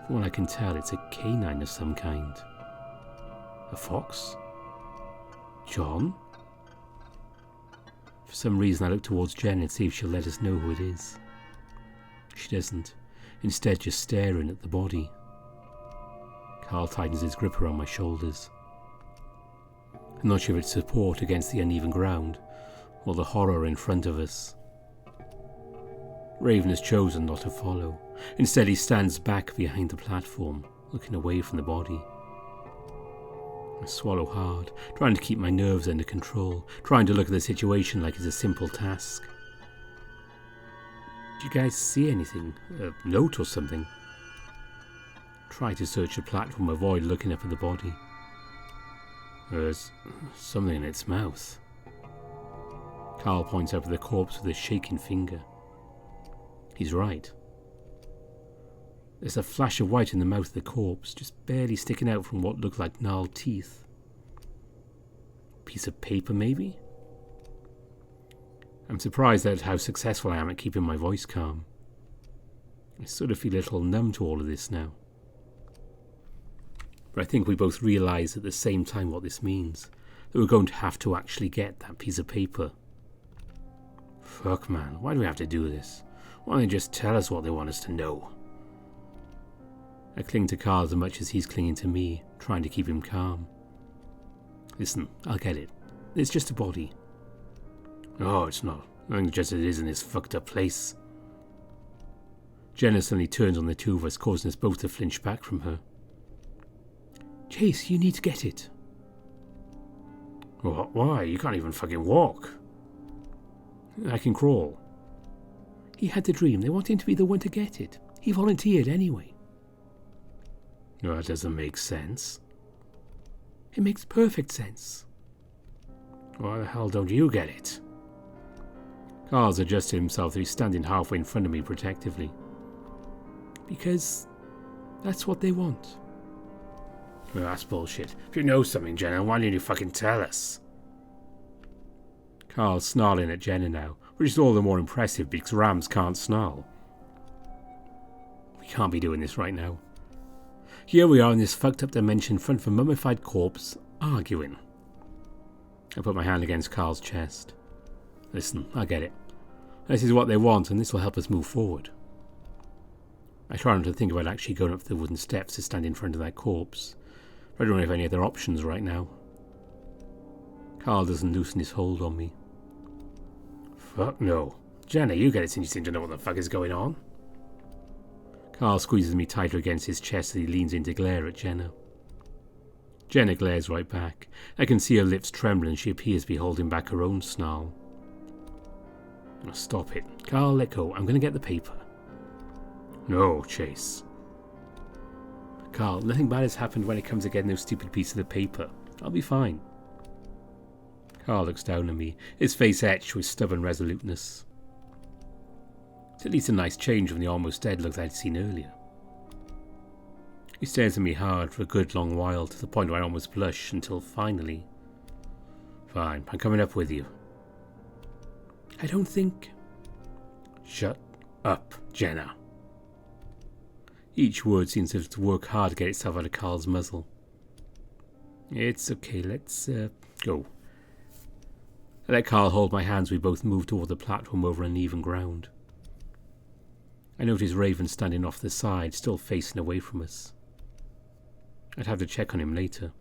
From what I can tell, it's a canine of some kind. A fox? John? For some reason I look towards Jen and see if she'll let us know who it is. She doesn't, instead just staring at the body. Carl tightens his grip around my shoulders. I'm not sure if it's support against the uneven ground, or the horror in front of us. Raven has chosen not to follow. Instead he stands back behind the platform, looking away from the body. I swallow hard, trying to keep my nerves under control, trying to look at the situation like it's a simple task. Do you guys see anything? A note or something? Try to search the platform, avoid looking up at the body. There's something in its mouth. Carl points up at the corpse with a shaking finger. He's right. There's a flash of white in the mouth of the corpse, just barely sticking out from what look like gnarled teeth. Piece of paper, maybe? I'm surprised at how successful I am at keeping my voice calm. I sort of feel a little numb to all of this now. But I think we both realise at the same time what this means. That we're going to have to actually get that piece of paper. Fuck man, why do we have to do this? Why don't they just tell us what they want us to know? I cling to Carl as much as he's clinging to me, trying to keep him calm. Listen, I'll get it. It's just a body. No, it's not. I think just it is in this fucked up place. Jenna suddenly turns on the two of us, causing us both to flinch back from her. Chase, you need to get it. What? Why? You can't even fucking walk. I can crawl. He had the dream. They want him to be the one to get it. He volunteered anyway. No, that doesn't make sense. It makes perfect sense. Why the hell don't you get it? Carl's adjusted himself, so he's standing halfway in front of me protectively. Because that's what they want. Well, that's bullshit. If you know something, Jenna, why didn't you fucking tell us? Carl's snarling at Jenna now, which is all the more impressive because rams can't snarl. We can't be doing this right now. Here we are in this fucked up dimension in front of a mummified corpse, arguing. I put my hand against Carl's chest. Listen, I get it. This is what they want, and this will help us move forward. I try not to think about actually going up the wooden steps to stand in front of that corpse, but I don't have any other options right now. Carl doesn't loosen his hold on me. Fuck no. Jenna, you get it since you seem to know what the fuck is going on. Carl squeezes me tighter against his chest as he leans in to glare at Jenna. Jenna glares right back. I can see her lips tremble and she appears to be holding back her own snarl. Oh, stop it. Carl, let go. I'm going to get the paper. No, Chase. Carl, nothing bad has happened when it comes to getting those stupid pieces of the paper. I'll be fine. Carl looks down at me, his face etched with stubborn resoluteness. It's at least a nice change from the almost dead look I'd seen earlier. He stares at me hard for a good long while, to the point where I almost blush, until finally... Fine, I'm coming up with you. I don't think... Shut up, Jenna. Each word seems to work hard to get itself out of Carl's muzzle. It's okay, let's go. I let Carl hold my hands. We both moved toward the platform over uneven ground. I noticed Raven standing off the side, still facing away from us. I'd have to check on him later.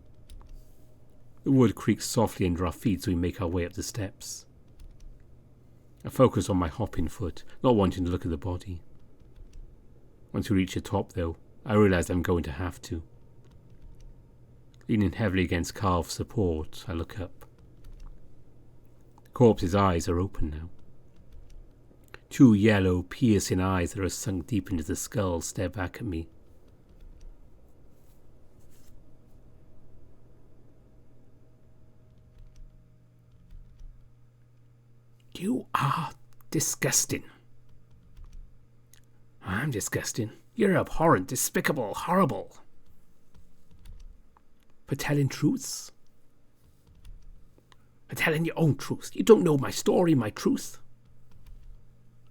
The wood creaks softly under our feet as we make our way up the steps. I focus on my hopping foot, not wanting to look at the body. Once we reach the top, though, I realise I'm going to have to. Leaning heavily against Carl for support, I look up. The corpse's eyes are open now. Two yellow, piercing eyes that are sunk deep into the skull stare back at me. You are disgusting. I'm disgusting. You're abhorrent, despicable, horrible. For telling truths? For telling your own truth. You don't know my story, my truth.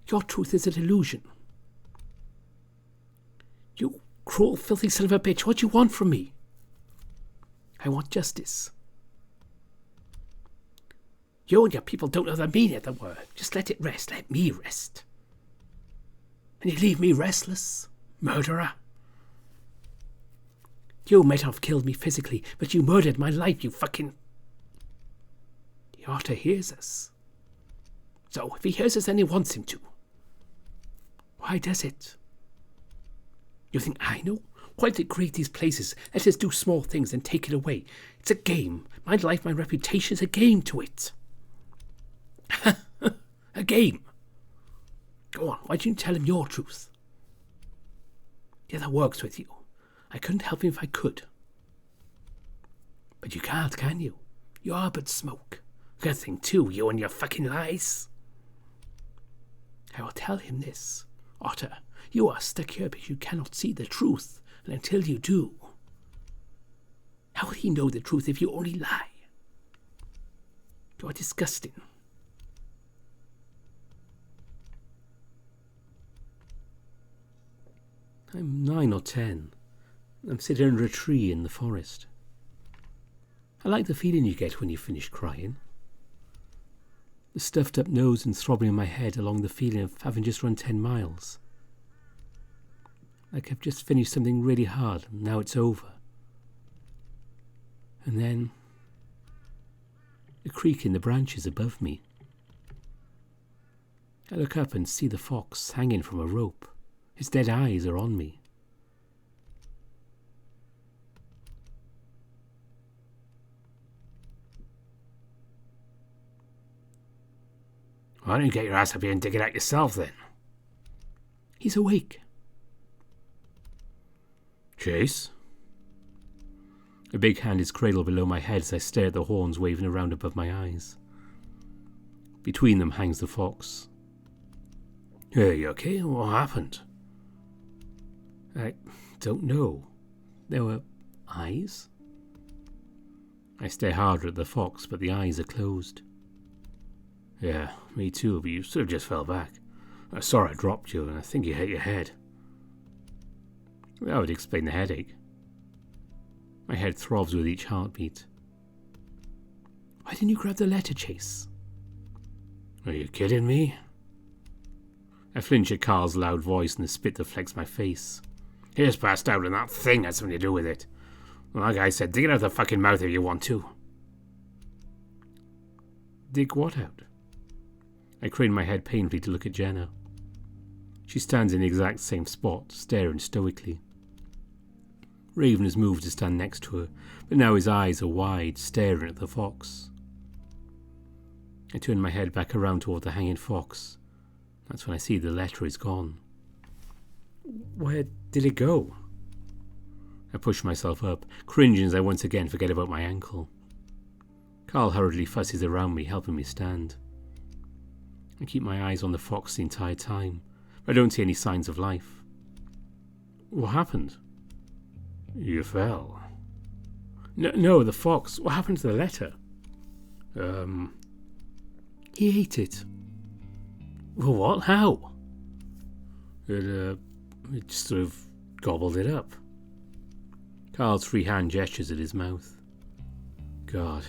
Your truth is an illusion. You cruel, filthy son of a bitch, what do you want from me? I want justice. You and your people don't know the meaning of the word. Just let it rest. Let me rest. And you leave me restless, murderer. You might have killed me physically, but you murdered my life, you fucking... The otter hears us. So, if he hears us, then he wants him to. Why does it? You think I know? Why did it create these places? Let us do small things and take it away. It's a game. My life, my reputation is a game to it. A game. Go on, why didn't you tell him your truth? Yeah, that works with you. I couldn't help him if I could. But you can't, can you? You are but smoke. Good thing too, you and your fucking lies. I will tell him this. Otter, you are stuck here because you cannot see the truth, and until you do, how will he know the truth if you only lie? You are disgusting. I'm 9 or 10. I'm sitting under a tree in the forest. I like the feeling you get when you finish crying. the stuffed up nose and throbbing in my head along the feeling of having just run 10 miles. Like I've just finished something really hard and now it's over. And then a creak in the branches above me. I look up and see the fox hanging from a rope. His dead eyes are on me. Why don't you get your ass up here and dig it out yourself then? He's awake. Chase? A big hand is cradled below my head as I stare at the horns waving around above my eyes. Between them hangs the fox. Hey, you okay? What happened? I don't know. There were eyes? I stare harder at the fox, but the eyes are closed. Yeah, me too, but you sort of just fell back. I saw I dropped you, and I think you hit your head. That would explain the headache. My head throbs with each heartbeat. Why didn't you grab the letter, Chase? Are you kidding me? I flinch at Carl's loud voice and the spit that flecks my face. He just passed out and that thing had something to do with it. Well, that guy said, dig it out of the fucking mouth if you want to. Dig what out? I crane my head painfully to look at Jenna. She stands in the exact same spot, staring stoically. Raven has moved to stand next to her, but now his eyes are wide, staring at the fox. I turn my head back around toward the hanging fox. That's when I see the letter is gone. Where did it go? I push myself up, cringing as I once again forget about my ankle. Carl hurriedly fusses around me, helping me stand. I keep my eyes on the fox the entire time, but I don't see any signs of life. What happened? You fell. No, the fox. What happened to the letter? He ate it. Well, what? How? It just sort of gobbled it up. Carl's free hand gestures at his mouth. God.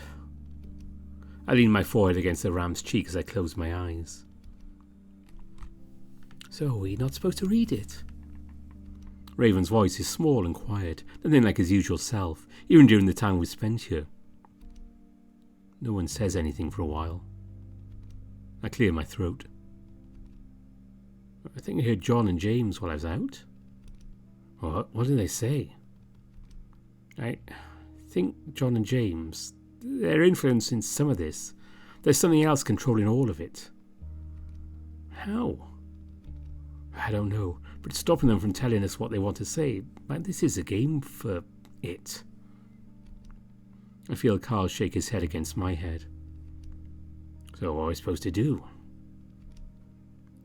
I lean my forehead against the ram's cheek as I close my eyes. So we're not supposed to read it? Raven's voice is small and quiet, nothing like his usual self, even during the time we spent here. No one says anything for a while. I clear my throat. I think I heard John and James while I was out. What did they say? I think John and James, they're influencing some of this. There's something else controlling all of it. How? I don't know, but it's stopping them from telling us what they want to say. Like this is a game for it. I feel Carl shake his head against my head. So what are we supposed to do?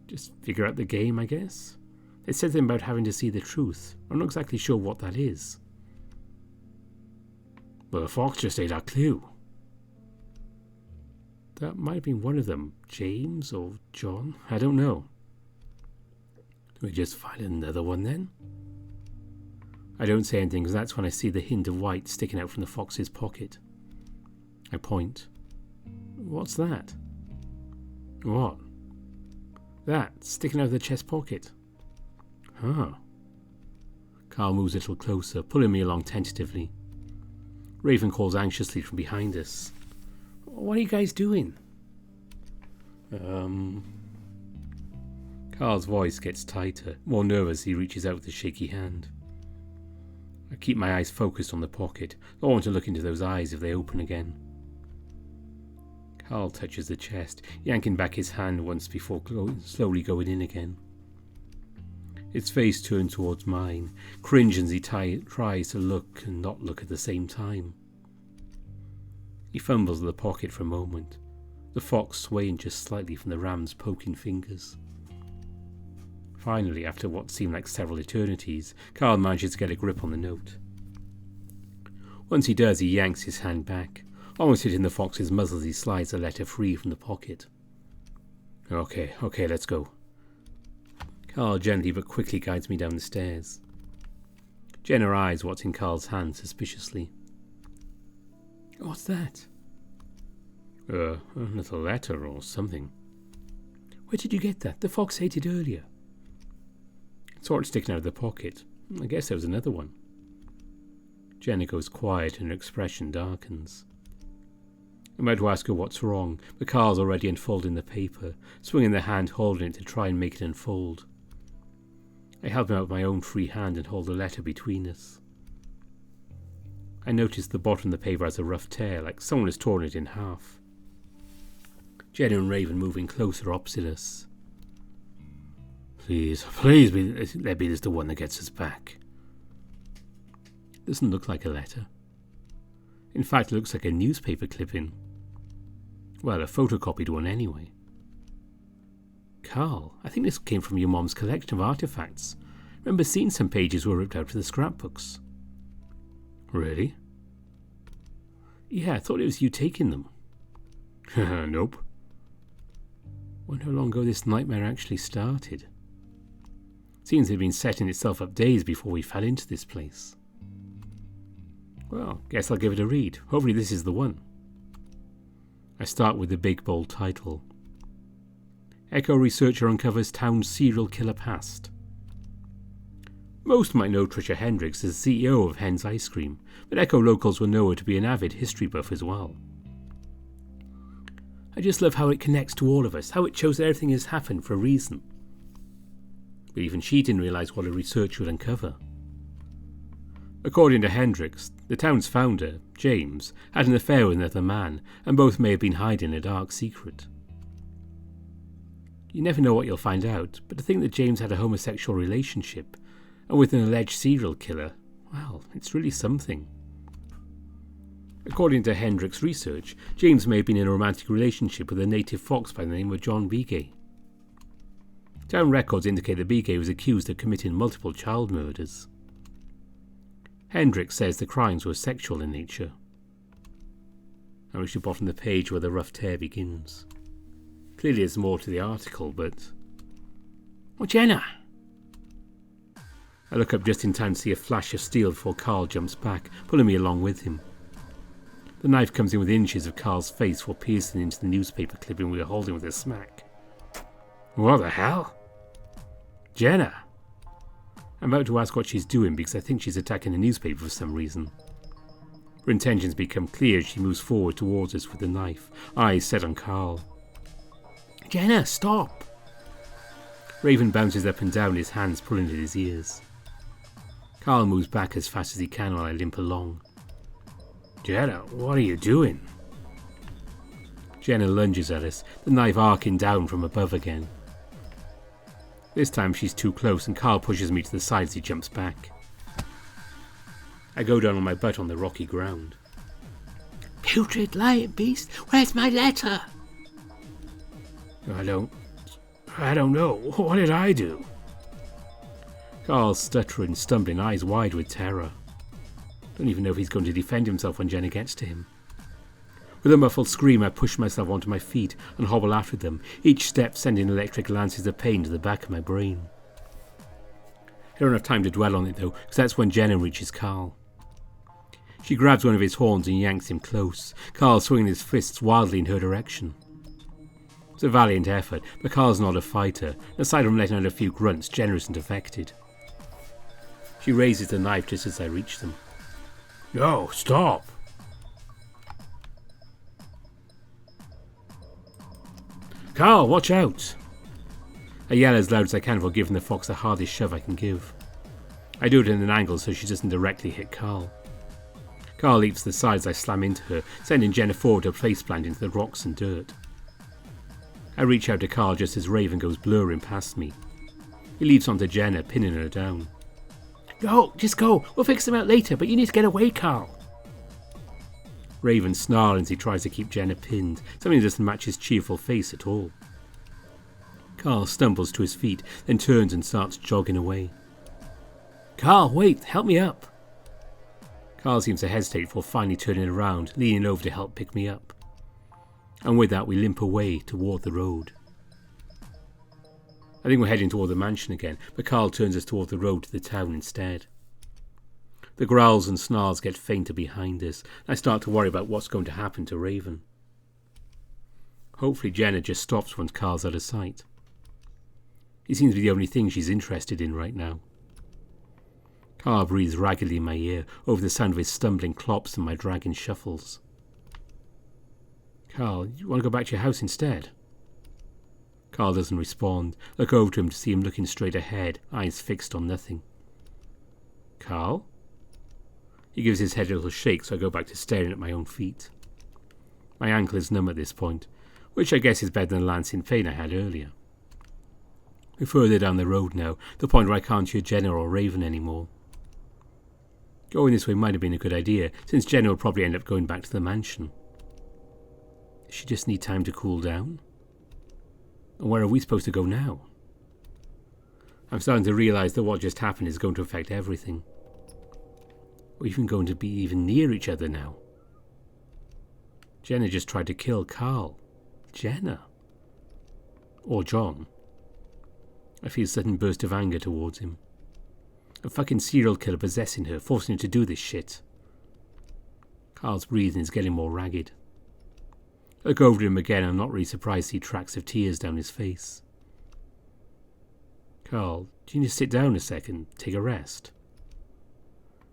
Just figure out the game, I guess. They said something about having to see the truth. I'm not exactly sure what that is. Well, the fox just ate our clue. That might have been one of them. James or John? I don't know. Do we just find another one then? I don't say anything because that's when I see the hint of white sticking out from the fox's pocket. I point. What's that? What? That, sticking out of the chest pocket. Huh. Carl moves a little closer, pulling me along tentatively. Raven calls anxiously from behind us. What are you guys doing? Carl's voice gets tighter, more nervous as he reaches out with a shaky hand. I keep my eyes focused on the pocket. I want to look into those eyes if they open again. Carl touches the chest, yanking back his hand once before slowly going in again. Its face turned towards mine, cringing as he tries to look and not look at the same time. He fumbles at the pocket for a moment, the fox swaying just slightly from the ram's poking fingers. Finally, after what seemed like several eternities, Carl manages to get a grip on the note. Once he does, he yanks his hand back, almost hitting the fox's muzzle as he slides the letter free from the pocket. Okay, let's go. Carl gently but quickly guides me down the stairs. Jenna eyes what's in Carl's hand suspiciously. What's that? A little letter or something. Where did you get that? The fox ate it earlier. Saw it sticking out of the pocket. I guess there was another one. Jenna goes quiet and her expression darkens. I'm about to ask her what's wrong, but Carl's already unfolding the paper, swinging the hand holding it to try and make it unfold. I help him out with my own free hand and hold the letter between us. I notice the bottom of the paper has a rough tear, like someone has torn it in half. Jenna and Raven moving closer opposite us. Please, let be this the one that gets us back. Doesn't look like a letter. In fact, it looks like a newspaper clipping. Well, a photocopied one anyway. Carl, I think this came from your mom's collection of artifacts. Remember seeing some pages were ripped out of the scrapbooks. Really? Yeah, I thought it was you taking them. Nope. Wonder how long ago this nightmare actually started. Seems it had been setting itself up days before we fell into this place. Well, guess I'll give it a read. Hopefully this is the one. I start with the big bold title. Echo researcher uncovers town's serial killer past. Most might know Tricia Hendricks as CEO of Hen's Ice Cream, but Echo locals will know her to be an avid history buff as well. I just love how it connects to all of us, how it shows that everything has happened for a reason. But even she didn't realise what her research would uncover. According to Hendricks, the town's founder, James, had an affair with another man, and both may have been hiding a dark secret. You never know what you'll find out, but to think that James had a homosexual relationship, and with an alleged serial killer, well, it's really something. According to Hendricks' research, James may have been in a romantic relationship with a native fox by the name of John Begay. Town records indicate that Begay was accused of committing multiple child murders. Hendricks says the crimes were sexual in nature. I reach the bottom of the page where the rough tear begins. Clearly there's more to the article, but... Oh, Jenna! I look up just in time to see a flash of steel before Carl jumps back, pulling me along with him. The knife comes in within inches of Carl's face while piercing into the newspaper clipping we were holding with a smack. What the hell? Jenna! I'm about to ask what she's doing because I think she's attacking the newspaper for some reason. Her intentions become clear as she moves forward towards us with the knife, eyes set on Carl. Jenna, stop! Raven bounces up and down, his hands pulling at his ears. Carl moves back as fast as he can while I limp along. Jenna, what are you doing? Jenna lunges at us, the knife arcing down from above again. This time she's too close and Carl pushes me to the side as he jumps back. I go down on my butt on the rocky ground. Putrid lying beast, where's my letter? I don't know. What did I do? Carl's stuttering, stumbling, eyes wide with terror. Don't even know if he's going to defend himself when Jenna gets to him. With a muffled scream, I push myself onto my feet and hobble after them, each step sending electric lances of pain to the back of my brain. I don't have time to dwell on it though, because that's when Jenna reaches Carl. She grabs one of his horns and yanks him close, Carl swinging his fists wildly in her direction. It's a valiant effort, but Carl's not a fighter, and aside from letting out a few grunts, Jenna isn't affected. She raises the knife just as I reach them. No, stop! Carl, watch out! I yell as loud as I can before giving the fox the hardest shove I can give. I do it at an angle so she doesn't directly hit Carl. Carl leaps to the side as I slam into her, sending Jenna forward to faceplant into the rocks and dirt. I reach out to Carl just as Raven goes blurring past me. He leaps onto Jenna, pinning her down. No, just go. We'll fix them out later, but you need to get away, Carl. Raven snarls as he tries to keep Jenna pinned, something that doesn't match his cheerful face at all. Carl stumbles to his feet, then turns and starts jogging away. Carl, wait, help me up. Carl seems to hesitate before finally turning around, leaning over to help pick me up. And with that we limp away toward the road. I think we're heading toward the mansion again, but Carl turns us toward the road to the town instead. The growls and snarls get fainter behind us, and I start to worry about what's going to happen to Raven. Hopefully Jenna just stops once Carl's out of sight. He seems to be the only thing she's interested in right now. Carl breathes raggedly in my ear over the sound of his stumbling clops and my dragging shuffles. Carl, you want to go back to your house instead? Carl doesn't respond. I look over to him to see him looking straight ahead, eyes fixed on nothing. Carl? He gives his head a little shake, so I go back to staring at my own feet. My ankle is numb at this point, which I guess is better than the lancing pain I had earlier. We're further down the road now, the point where I can't hear Jenna or Raven anymore. Going this way might have been a good idea, since Jenna will probably end up going back to the mansion. Does she just need time to cool down? And where are we supposed to go now? I'm starting to realise that what just happened is going to affect everything. We're even going to be even near each other now. Jenna just tried to kill Carl. Jenna. Or John. I feel a sudden burst of anger towards him. A fucking serial killer possessing her, forcing her to do this shit. Carl's breathing is getting more ragged. I look over to him again and I'm not really surprised to see tracks of tears down his face. Carl, do you need to sit down a second, take a rest?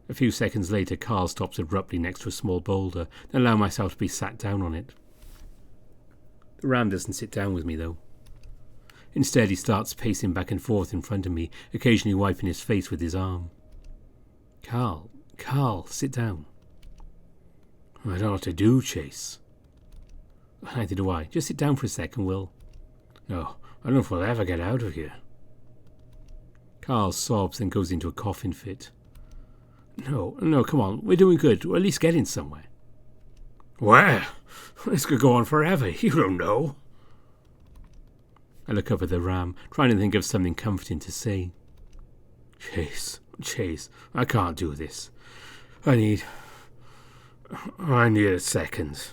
A few seconds later, Carl stops abruptly next to a small boulder, then allow myself to be sat down on it. The ram doesn't sit down with me, though. Instead, he starts pacing back and forth in front of me, occasionally wiping his face with his arm. Carl, sit down. I don't know what to do, Chase. Neither do I. Just sit down for a second, Will. No, I don't know if we'll ever get out of here. Carl sobs and goes into a coughing fit. No, come on. We're doing good. We're at least getting somewhere. Well, this could go on forever. You don't know. I look up at the ram, trying to think of something comforting to say. Chase, I can't do this. I need a second.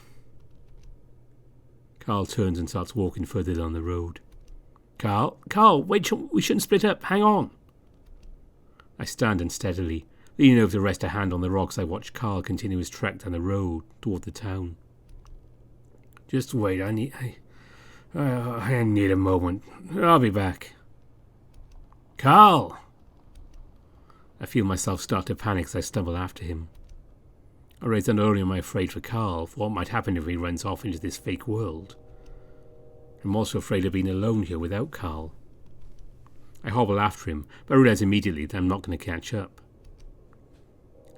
Carl turns and starts walking further down the road. Carl, wait, we shouldn't split up. Hang on. I stand unsteadily, leaning over to rest a hand on the rocks. I watch Carl continue his trek down the road toward the town. Just wait, I need a moment. I'll be back. Carl! I feel myself start to panic as I stumble after him. I raise not only am I afraid for Carl, for what might happen if he runs off into this fake world. I'm also afraid of being alone here without Carl. I hobble after him, but I realise immediately that I'm not going to catch up.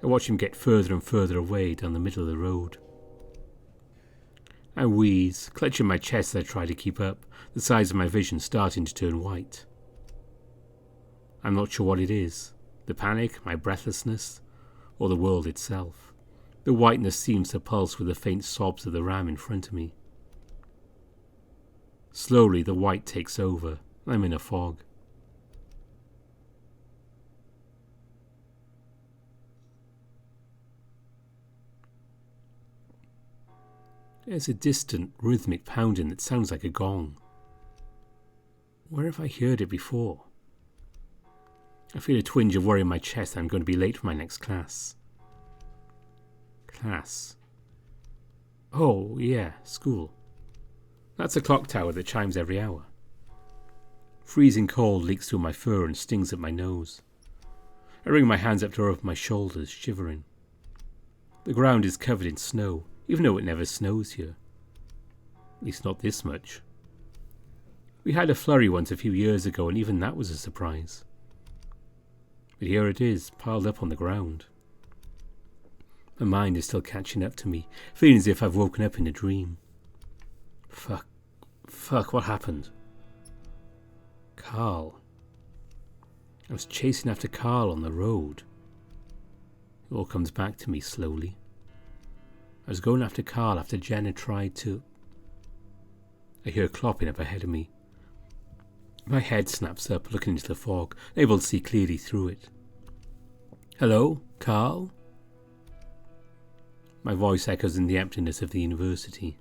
I watch him get further and further away down the middle of the road. I wheeze, clutching my chest as I try to keep up, the sides of my vision starting to turn white. I'm not sure what it is, the panic, my breathlessness, or the world itself. The whiteness seems to pulse with the faint sobs of the ram in front of me. Slowly the white takes over. I'm in a fog. There's a distant, rhythmic pounding that sounds like a gong. Where have I heard it before? I feel a twinge of worry in my chest that I'm going to be late for my next class. Class. Oh, yeah, school. That's a clock tower that chimes every hour. Freezing cold leaks through my fur and stings at my nose. I wring my hands up to over my shoulders, shivering. The ground is covered in snow, even though it never snows here. At least not this much. We had a flurry once a few years ago, and even that was a surprise. But here it is, piled up on the ground. My mind is still catching up to me, feeling as if I've woken up in a dream. Fuck, what happened? Carl. I was chasing after Carl on the road. It all comes back to me slowly. I was going after Carl after Jenna tried to... I hear clopping up ahead of me. My head snaps up, looking into the fog, able to see clearly through it. Hello, Carl? My voice echoes in the emptiness of the university.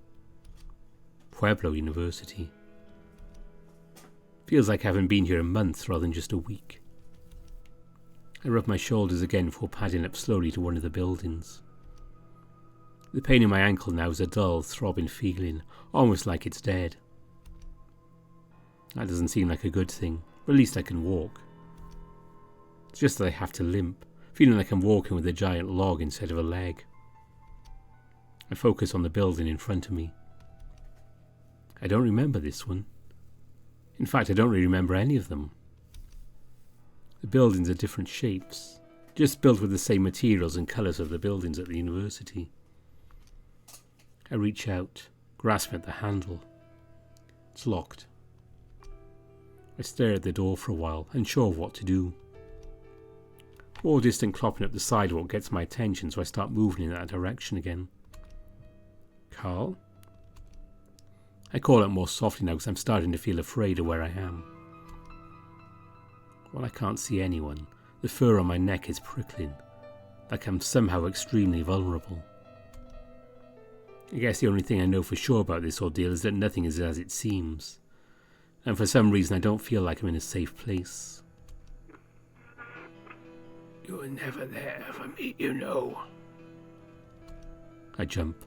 Pueblo University. Feels like I haven't been here a month rather than just a week. I rub my shoulders again before padding up slowly to one of the buildings. The pain in my ankle now is a dull, throbbing feeling, almost like it's dead. That doesn't seem like a good thing, but at least I can walk. It's just that I have to limp, feeling like I'm walking with a giant log instead of a leg. I focus on the building in front of me. I don't remember this one. In fact, I don't really remember any of them. The buildings are different shapes, just built with the same materials and colours of the buildings at the university. I reach out, grasping at the handle. It's locked. I stare at the door for a while, unsure of what to do. More distant clopping up the sidewalk gets my attention, so I start moving in that direction again. Carl? I call out more softly now because I'm starting to feel afraid of where I am. Well, I can't see anyone. The fur on my neck is prickling, like I'm somehow extremely vulnerable. I guess the only thing I know for sure about this ordeal is that nothing is as it seems, and for some reason I don't feel like I'm in a safe place. You were never there for me, you know. I jump.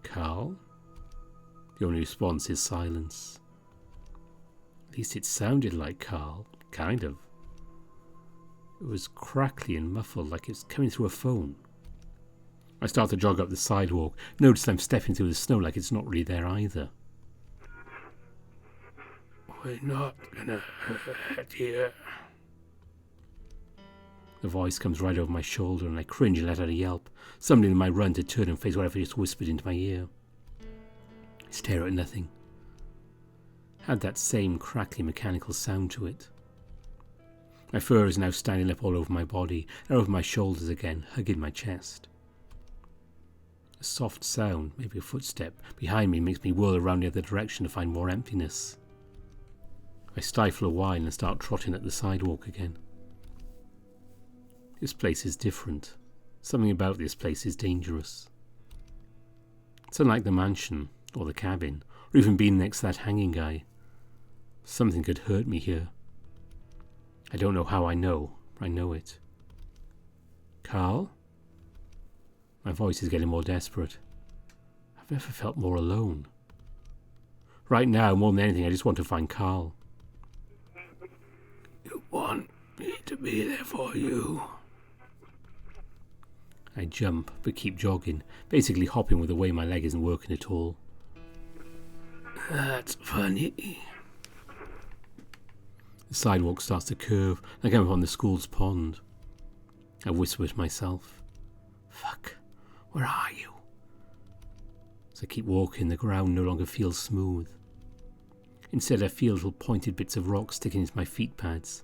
Carl? The only response is silence. At least it sounded like Carl, kind of. It was crackly and muffled, like it was coming through a phone. I start to jog up the sidewalk, notice I'm stepping through the snow like it's not really there either. We're not gonna hurt you. The voice comes right over my shoulder and I cringe and let out a yelp, summoning my run to turn and face whatever just whispered into my ear. I stare at nothing. Had that same crackly mechanical sound to it. My fur is now standing up all over my body and over my shoulders again, hugging my chest. A soft sound, maybe a footstep, behind me makes me whirl around the other direction to find more emptiness. I stifle a whine and start trotting up the sidewalk again. This place is different. Something about this place is dangerous. It's unlike the mansion, or the cabin, or even being next to that hanging guy. Something could hurt me here. I don't know how I know, but I know it. Carl? My voice is getting more desperate. I've never felt more alone. Right now, more than anything, I just want to find Carl. You want me to be there for you. I jump, but keep jogging, basically hopping with the way my leg isn't working at all. That's funny. The sidewalk starts to curve, like I'm on the school's pond. I whisper to myself, "Fuck, where are you?" As I keep walking, the ground no longer feels smooth. Instead, I feel little pointed bits of rock sticking into my feet pads,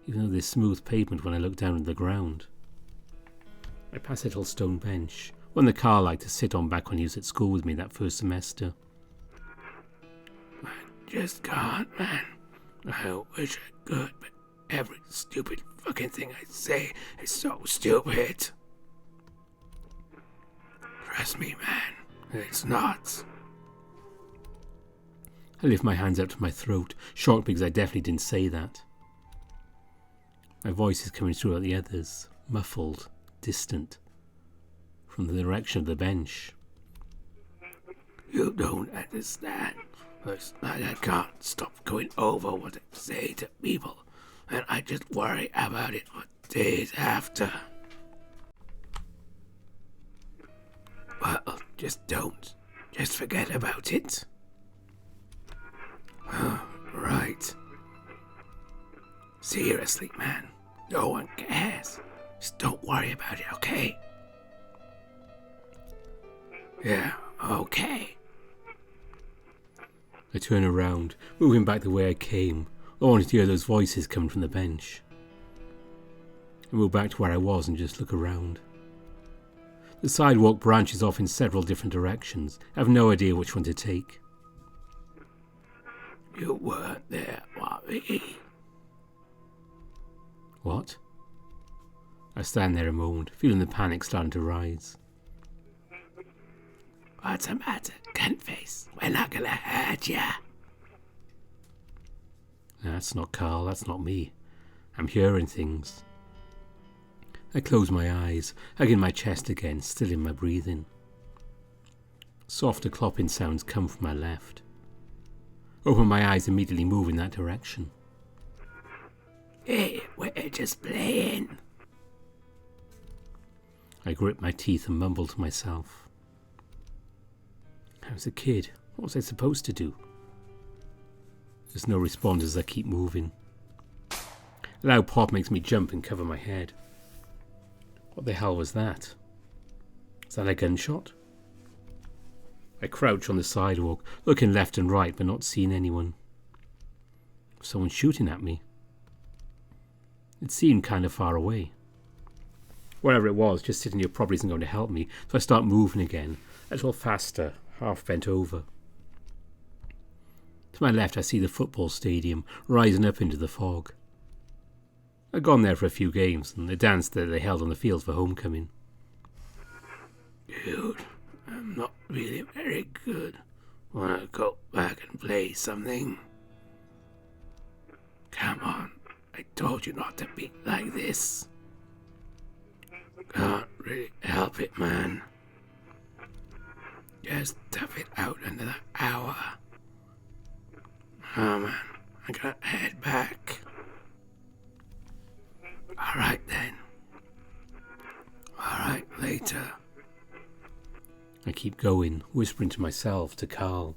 even though there's smooth pavement when I look down at the ground. I pass a little stone bench, one the car liked to sit on back when he was at school with me that first semester. I just can't, man. I wish I could, but every stupid fucking thing I say is so stupid. Trust me, man, it's not. I lift my hands up to my throat, shocked because I definitely didn't say that. My voice is coming through at the others, muffled, distant, from the direction of the bench. You don't understand. It's like I can't stop going over what I say to people, and I just worry about it for days after. Well, just don't. Just forget about it. Right. Seriously, man. No one cares. Just don't worry about it, okay? Yeah, okay. I turn around, moving back the way I came. I wanted to hear those voices coming from the bench. I move back to where I was and just look around. The sidewalk branches off in several different directions. I have no idea which one to take. You weren't there, Bobby. What? I stand there a moment, feeling the panic starting to rise. What's the matter, cuntface? We're not gonna hurt ya. That's not Carl, that's not me. I'm hearing things. I close my eyes, hugging my chest again, still in my breathing. Softer clopping sounds come from my left. Open my eyes, immediately move in that direction. Hey, we're just playing. I grit my teeth and mumble to myself. I was a kid. What was I supposed to do? There's no response as I keep moving. A loud pop makes me jump and cover my head. What the hell was that? Is that a gunshot? I crouch on the sidewalk, looking left and right but not seeing anyone. Someone shooting at me. It seemed kind of far away. Whatever it was, just sitting here probably isn't going to help me, so I start moving again, a little faster, half bent over. To my left I see the football stadium rising up into the fog. I'd gone there for a few games and the dance that they held on the field for homecoming. Dude, I'm not really very good. Wanna go back and play something? Come on, I told you not to be like this. Can't really help it, man. Just tough it out another hour. Oh man, I gotta head back. Alright then. Alright, later. I keep going, whispering to myself, to Carl.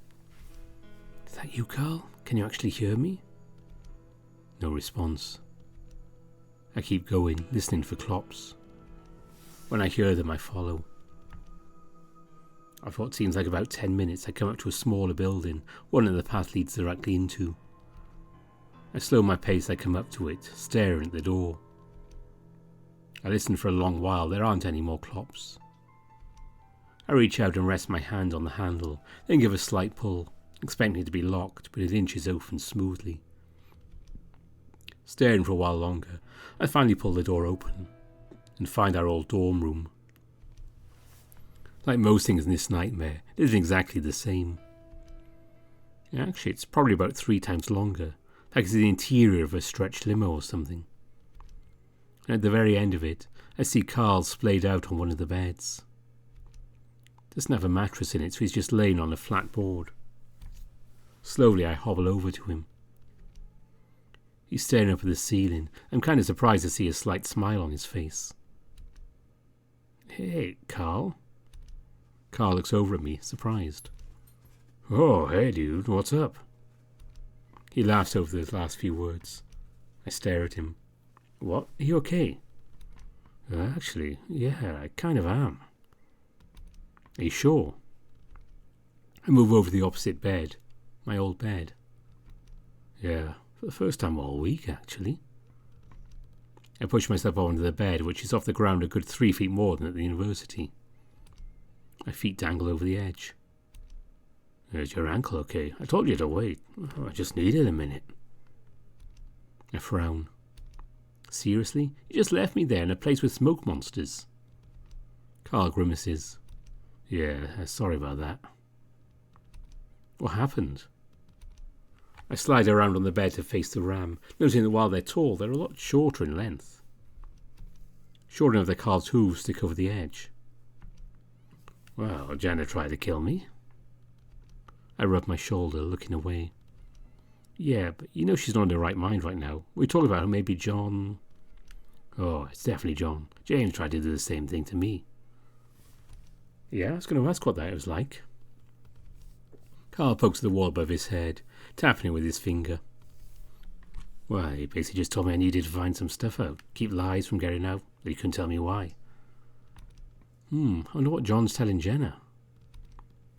Is that you, Carl? Can you actually hear me? No response. I keep going, listening for clops. When I hear them, I follow. After what seems like about 10 minutes, I come up to a smaller building, one that the path leads directly into. I slow my pace as I come up to it, staring at the door. I listen for a long while, there aren't any more clops. I reach out and rest my hand on the handle, then give a slight pull, expecting it to be locked, but it inches open smoothly. Staring for a while longer, I finally pull the door open, and find our old dorm room. Like most things in this nightmare, it isn't exactly the same. Actually, it's probably about 3 times longer, like it's the interior of a stretched limo or something. And at the very end of it, I see Carl splayed out on one of the beds. Doesn't have a mattress in it, so he's just laying on a flat board. Slowly I hobble over to him. He's staring up at the ceiling. I'm kind of surprised to see a slight smile on his face. Hey, Carl. Carl looks over at me, surprised. Oh, hey dude, what's up? He laughs over those last few words. I stare at him. What? Are you okay? Actually, yeah, I kind of am. Are you sure? I move over to the opposite bed, my old bed. Yeah, for the first time all week, actually. I push myself onto the bed, which is off the ground a good 3 feet more than at the university. My feet dangle over the edge. Is your ankle okay? I told you to wait. I just needed a minute. I frown. Seriously? You just left me there in a place with smoke monsters. Carl grimaces. Yeah, sorry about that. What happened? I slide around on the bed to face the ram, noticing that while they're tall, they're a lot shorter in length. Short enough that Carl's hooves stick over the edge. Well, Janet tried to kill me. I rub my shoulder, looking away. Yeah, but you know she's not in her right mind right now. We talk about how maybe John... Oh, it's definitely John. James tried to do the same thing to me. Yeah, I was going to ask what that was like. Carl pokes the wall above his head, tapping it with his finger. Well, he basically just told me I needed to find some stuff out, keep lies from getting out, but he couldn't tell me why. I wonder what John's telling Jenna.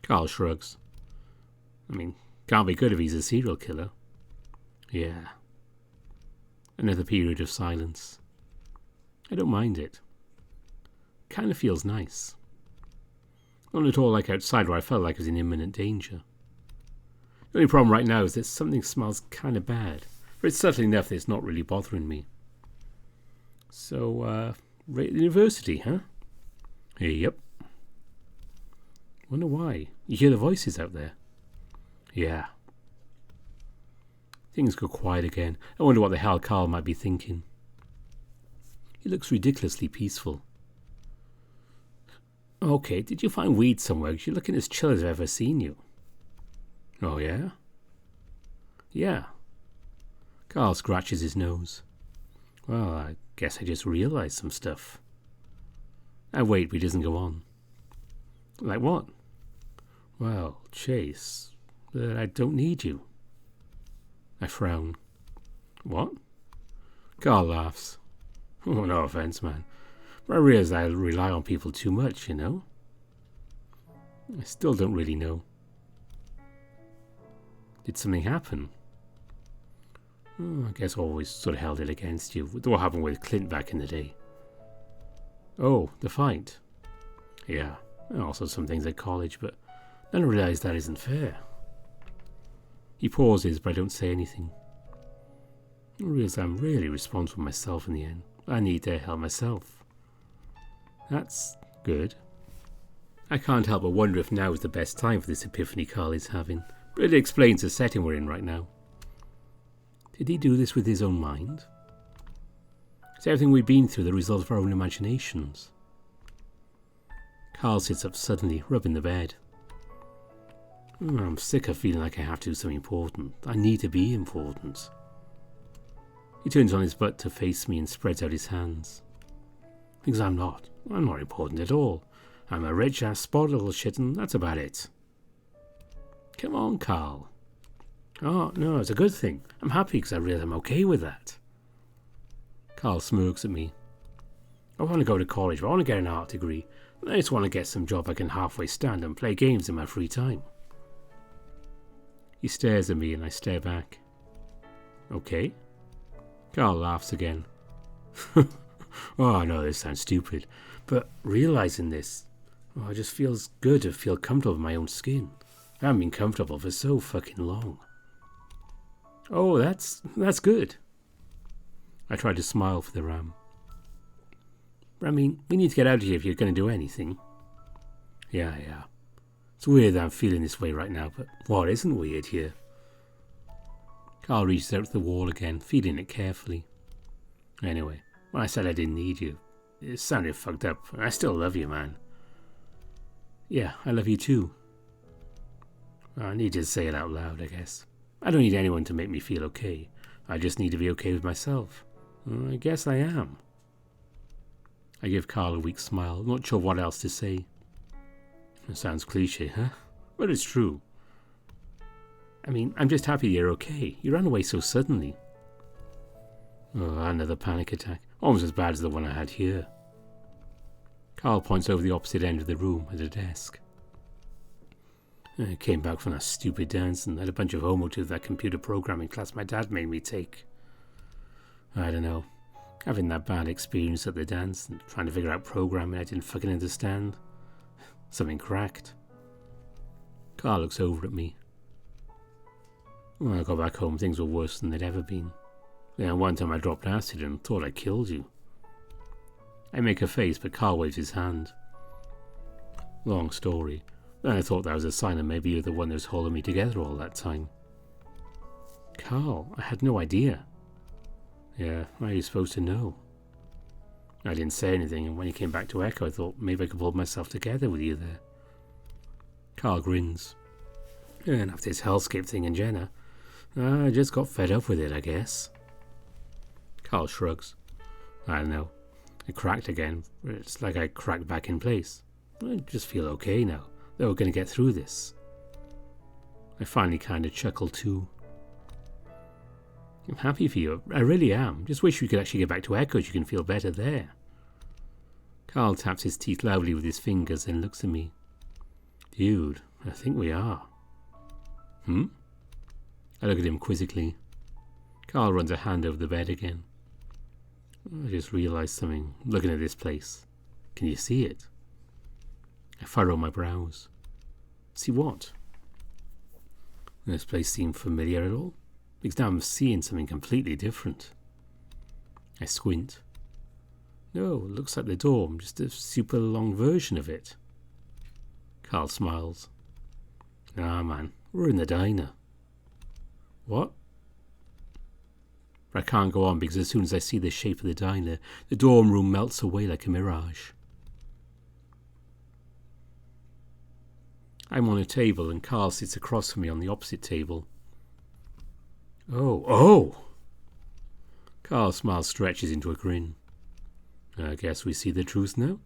Carl shrugs. I mean, can't be good if he's a serial killer. Yeah. Another period of silence. I don't mind it. Kind of feels nice. Not at all like outside where I felt like I was in imminent danger. The only problem right now is that something smells kind of bad, but it's subtle enough that it's not really bothering me. So, right at the university, huh? Yep. Wonder why. You hear the voices out there? Yeah. Things go quiet again. I wonder what the hell Carl might be thinking. He looks ridiculously peaceful. Okay, did you find weed somewhere? 'Cause you're looking as chill as I've ever seen you. Oh, yeah? Yeah. Carl scratches his nose. Well, I guess I just realized some stuff. I wait, but he doesn't go on. Like what? Well, Chase, that I don't need you. I frown. What? Carl laughs. Oh, no offense, man. But I realize I rely on people too much, you know? I still don't really know. Did something happen? Oh, I guess I always sort of held it against you. What happened with Clint back in the day? Oh, the fight. Yeah, and also some things at college, but then I realize that isn't fair. He pauses, but I don't say anything. I realize I'm really responsible for myself in the end. I need to help myself. That's good. I can't help but wonder if now is the best time for this epiphany Carl is having. But it explains the setting we're in right now. Did he do this with his own mind? Is everything we've been through the result of our own imaginations? Carl sits up suddenly, rubbing the bed. I'm sick of feeling like I have to do something important. I need to be important. He turns on his butt to face me and spreads out his hands. Because I'm not. I'm not important at all. I'm a rich-ass spot little shit and that's about it. Come on, Carl. Oh, no, it's a good thing. I'm happy because I realize I'm okay with that. Carl smirks at me. I want to go to college, but I want to get an art degree. I just want to get some job I can halfway stand and play games in my free time. He stares at me and I stare back. Okay. Carl laughs again. Oh, I know this sounds stupid, but realizing this, it just feels good to feel comfortable in my own skin. I haven't been comfortable for so fucking long. Oh, that's good. I try to smile for the ram. I mean, we need to get out of here if you're going to do anything. Yeah. It's weird that I'm feeling this way right now, but what isn't weird here? Carl reaches out to the wall again, feeling it carefully. Anyway, when I said I didn't need you, it sounded fucked up. I still love you, man. Yeah, I love you too. I need to say it out loud, I guess. I don't need anyone to make me feel okay. I just need to be okay with myself. I guess I am. I give Carl a weak smile, not sure what else to say. It sounds cliche, huh? But it's true. I mean, I'm just happy you're okay. You ran away so suddenly. Oh, another panic attack. Almost as bad as the one I had here. Carl points over the opposite end of the room at a desk. I came back from that stupid dance and had a bunch of homework to that computer programming class my dad made me take. I don't know. Having that bad experience at the dance and trying to figure out programming I didn't fucking understand. Something cracked. Carl looks over at me. When I got back home, things were worse than they'd ever been. Then one time I dropped acid and thought I killed you. I make a face, but Carl waves his hand. Long story. Then I thought that was a sign that maybe you're the one that was holding me together all that time. Carl, I had no idea. Yeah, how are you supposed to know? I didn't say anything, and when you came back to Echo, I thought maybe I could hold myself together with you there. Carl grins. And after this hellscape thing in Jenna, I just got fed up with it, I guess. Carl shrugs. I don't know. I cracked again. It's like I cracked back in place. I just feel okay now. That we're going to get through this. I finally kind of chuckle too. I'm happy for you. I really am. Just wish we could actually get back to Echo so you can feel better there. Carl taps his teeth loudly with his fingers and looks at me. Dude, I think we are. I look at him quizzically. Carl runs a hand over the bed again. I just realized something, looking at this place. Can you see it? I furrow my brows. See what? This place seem familiar at all? Because now I'm seeing something completely different. I squint. No, it looks like the dorm, just a super long version of it. Carl smiles. Ah, man, we're in the diner. What? But I can't go on because as soon as I see the shape of the diner, the dorm room melts away like a mirage. I'm on a table and Carl sits across from me on the opposite table. Oh! Carl's smile stretches into a grin. I guess we see the truth now.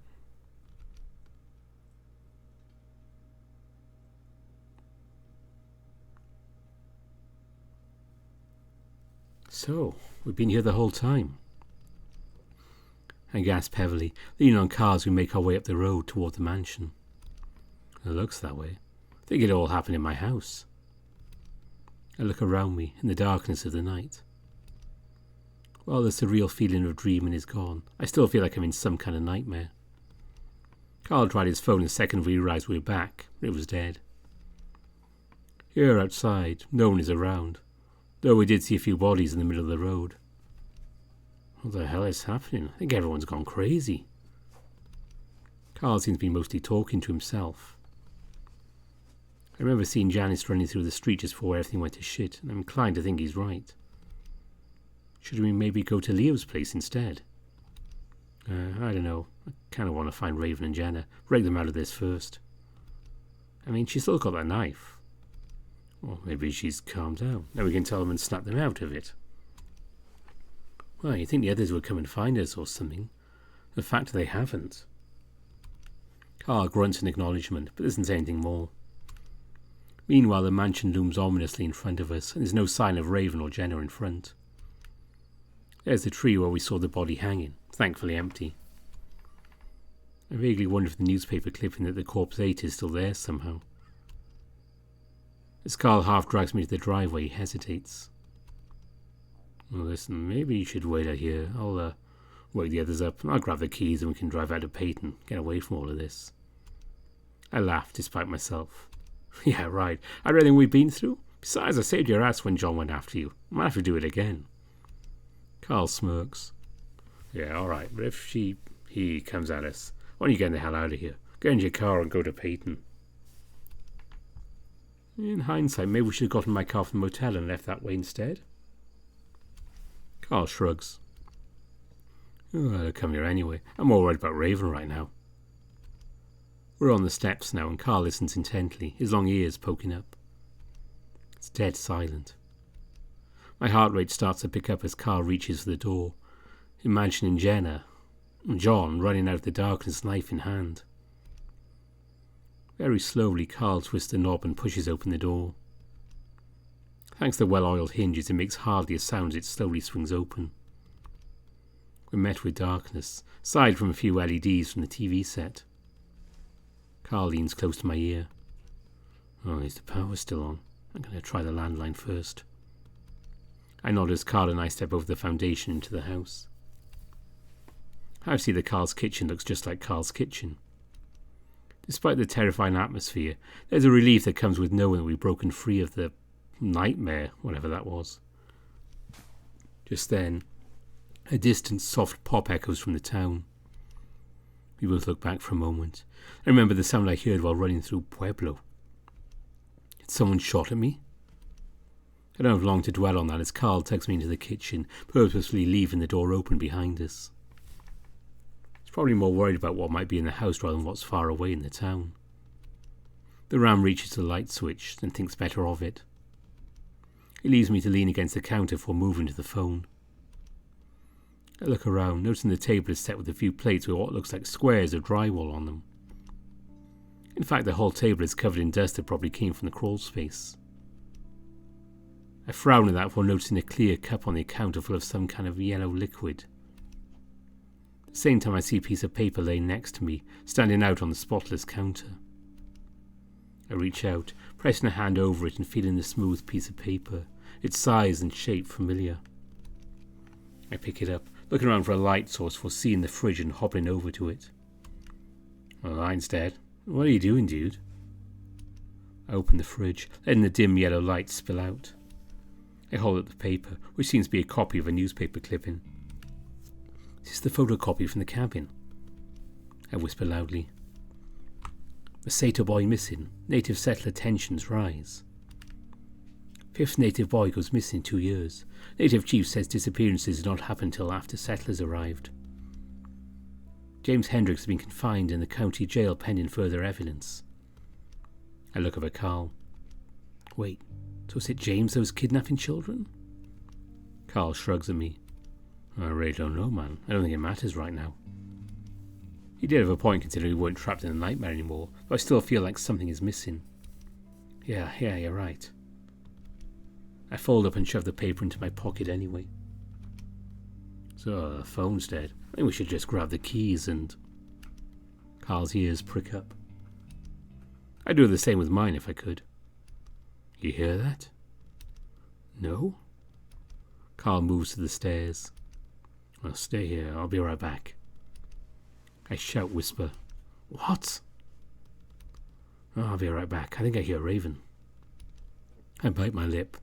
So, we've been here the whole time. I gasp heavily, leaning on Carl as we make our way up the road toward the mansion. It looks that way. I think it all happened in my house. I look around me in the darkness of the night. While the surreal feeling of dreaming is gone, I still feel like I'm in some kind of nightmare. Carl tried his phone a second we realized we were back, but it was dead. Here outside, no one is around, though we did see a few bodies in the middle of the road. What the hell is happening? I think everyone's gone crazy. Carl seems to be mostly talking to himself. I remember seeing Janice running through the street just before everything went to shit, and I'm inclined to think he's right. Should we maybe go to Leo's place instead? I don't know. I kind of want to find Raven and Jenna, break them out of this first. I mean, she's still got that knife. Or maybe she's calmed down. Now we can tell them and snap them out of it. Well, you'd think the others would come and find us or something. The fact they haven't. Carl grunts in acknowledgement, but doesn't say anything more. Meanwhile, the mansion looms ominously in front of us, and there's no sign of Raven or Jenna in front. There's the tree where we saw the body hanging, thankfully empty. I vaguely wonder if the newspaper clipping that the corpse ate is still there somehow. As Carl half drags me to the driveway, he hesitates. Well, listen, maybe you should wait out here. I'll wake the others up, and I'll grab the keys and we can drive out to Peyton, get away from all of this. I laugh, despite myself. Yeah, right. I'd everything we've been through. Besides, I saved your ass when John went after you. I might have to do it again. Carl smirks. Yeah, alright, but if he comes at us, why don't you get the hell out of here? Get into your car and go to Peyton. In hindsight, maybe we should have gotten my car from the motel and left that way instead. Carl shrugs. I'll come here anyway. I'm more worried about Raven right now. We're on the steps now, and Carl listens intently, his long ears poking up. It's dead silent. My heart rate starts to pick up as Carl reaches for the door, imagining Jenna and John running out of the darkness, knife in hand. Very slowly, Carl twists the knob and pushes open the door. Thanks to the well-oiled hinges, it makes hardly a sound as it slowly swings open. We're met with darkness, aside from a few LEDs from the TV set. Carl leans close to my ear. Oh, is the power still on? I'm going to try the landline first. I nod as Carl and I step over the foundation into the house. I see that Carl's kitchen looks just like Carl's kitchen. Despite the terrifying atmosphere, there's a relief that comes with knowing that we've broken free of the nightmare, whatever that was. Just then, a distant soft pop echoes from the town. We both look back for a moment. I remember the sound I heard while running through Pueblo. Had someone shot at me? I don't have long to dwell on that as Carl tugs me into the kitchen, purposefully leaving the door open behind us. He's probably more worried about what might be in the house rather than what's far away in the town. The ram reaches the light switch, then thinks better of it. He leaves me to lean against the counter before moving to the phone. I look around, noticing the table is set with a few plates with what looks like squares of drywall on them. In fact, the whole table is covered in dust that probably came from the crawl space. I frown at that before noticing a clear cup on the counter full of some kind of yellow liquid. At the same time, I see a piece of paper laying next to me, standing out on the spotless counter. I reach out, pressing a hand over it and feeling the smooth piece of paper, its size and shape familiar. I pick it up, looking around for a light source before seeing the fridge and hobbling over to it. Well, mine's dead. What are you doing, dude? I open the fridge, letting the dim yellow light spill out. I hold up the paper, which seems to be a copy of a newspaper clipping. Is this the photocopy from the cabin? I whisper loudly. Masato boy missing. Native settler tensions rise. 5th native boy goes missing in 2 years. Native chief says disappearances did not happen until after settlers arrived. James Hendricks has been confined in the county jail pending further evidence. I look up at Carl. Wait, so is it James that was kidnapping children? Carl shrugs at me. I really don't know, man. I don't think it matters right now. He did have a point considering we weren't trapped in a nightmare anymore, but I still feel like something is missing. Yeah, you're right. I fold up and shove the paper into my pocket anyway. So, the phone's dead. I think we should just grab the keys and... Carl's ears prick up. I'd do the same with mine if I could. You hear that? No? Carl moves to the stairs. Well, stay here. I'll be right back. I shout, whisper. What? Oh, I'll be right back. I think I hear Raven. I bite my lip.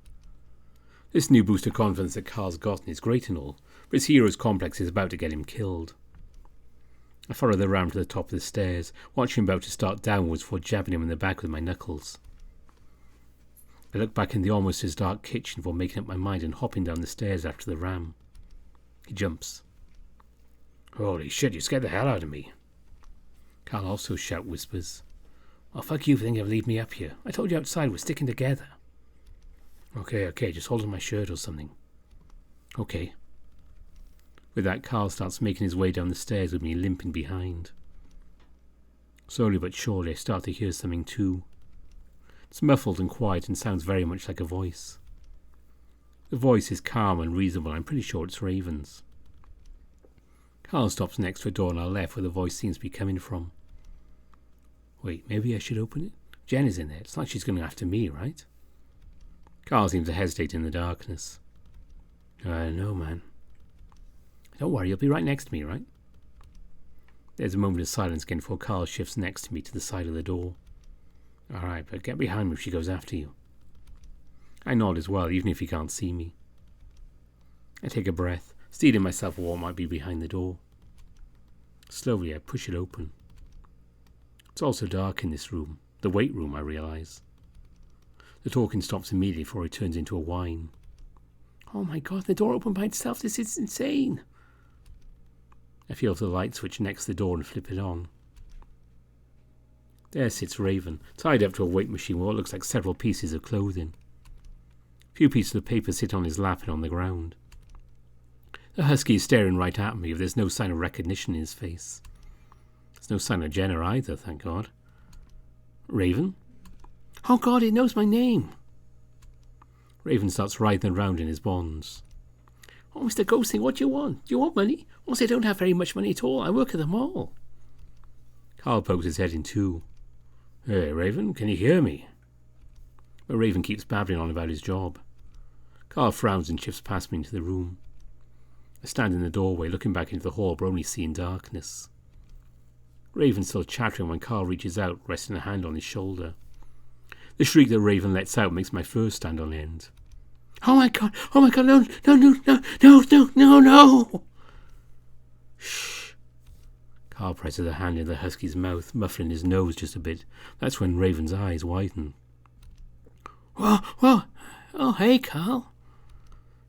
This new boost of confidence that Carl's gotten is great and all, but his hero's complex is about to get him killed. I follow the ram to the top of the stairs, watching him about to start downwards before jabbing him in the back with my knuckles. I look back in the almost as dark kitchen before making up my mind and hopping down the stairs after the ram. He jumps. Holy shit, you scared the hell out of me. Carl also shout whispers. Well, fuck you for thinking of leaving me up here. I told you outside we're sticking together. Okay, just hold on my shirt or something. Okay. With that, Carl starts making his way down the stairs with me limping behind. Slowly but surely I start to hear something too. It's muffled and quiet and sounds very much like a voice. The voice is calm and reasonable. I'm pretty sure it's Raven's. Carl stops next to a door on our left where the voice seems to be coming from. Wait, maybe I should open it? Jen is in there. It's like she's going after me, right? Carl seems to hesitate in the darkness. No, man. Don't worry, you'll be right next to me, right? There's a moment of silence again before Carl shifts next to me to the side of the door. Alright, but get behind me if she goes after you. I nod as well, even if he can't see me. I take a breath, steeling myself for what might be behind the door. Slowly, I push it open. It's also dark in this room, the weight room, I realise. The talking stops immediately before it turns into a whine. Oh my god, the door opened by itself, this is insane! I feel the light switch next to the door and flip it on. There sits Raven, tied up to a weight machine with what looks like several pieces of clothing. A few pieces of paper sit on his lap and on the ground. The husky is staring right at me, but there's no sign of recognition in his face. There's no sign of Jenna either, thank God. Raven? Oh God, it knows my name! Raven starts writhing around in his bonds. Oh, Mr. Ghosting, what do you want? Do you want money? Well, I don't have very much money at all. I work at the mall. Carl pokes his head in two. Hey, Raven, can you hear me? But Raven keeps babbling on about his job. Carl frowns and shifts past me into the room. I stand in the doorway, looking back into the hall, but only seeing darkness. Raven's still chattering when Carl reaches out, resting a hand on his shoulder. The shriek that Raven lets out makes my fur stand on end. Oh my god, no! Shh. Carl presses a hand in the husky's mouth, muffling his nose just a bit. That's when Raven's eyes widen. Whoa, oh hey Carl.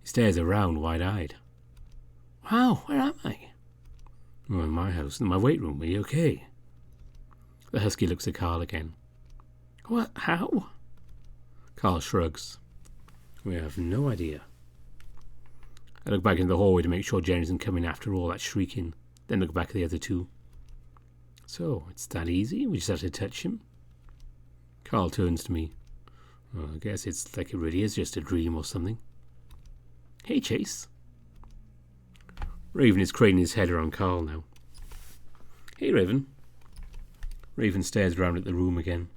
He stares around wide-eyed. Wow, where am I? Oh, in my house, in my weight room. Are you okay? The husky looks at Carl again. What? How? Carl shrugs. We have no idea. I look back into the hallway to make sure Jen isn't coming after all that shrieking, then look back at the other two. So, it's that easy? We just have to touch him? Carl turns to me. Well, I guess it's like it really is just a dream or something. Hey, Chase. Raven is craning his head around Carl now. Hey, Raven. Raven stares around at the room again.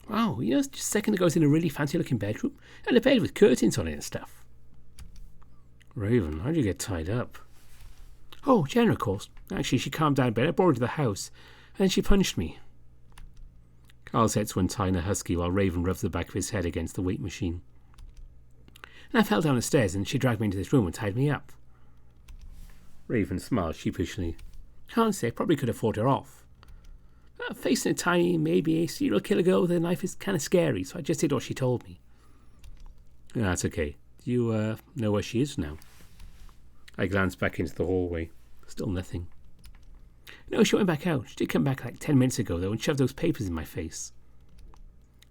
Wow, just a second ago I was in a really fancy-looking bedroom, and a bed with curtains on it and stuff. Raven, how'd you get tied up? Oh, Jenna, of course. Actually, she calmed down a bit. I brought her to the house, and then she punched me. Carl sets to untying a husky while Raven rubs the back of his head against the weight machine. And I fell down the stairs, and she dragged me into this room and tied me up. Raven smiles sheepishly. Honestly, I probably could have fought her off. Facing a tiny, maybe a serial killer girl with a knife is kind of scary, so I just did what she told me. That's okay. Do you know where she is now? I glance back into the hallway. Still nothing. No, she went back out. She did come back like 10 minutes ago, though, and shoved those papers in my face.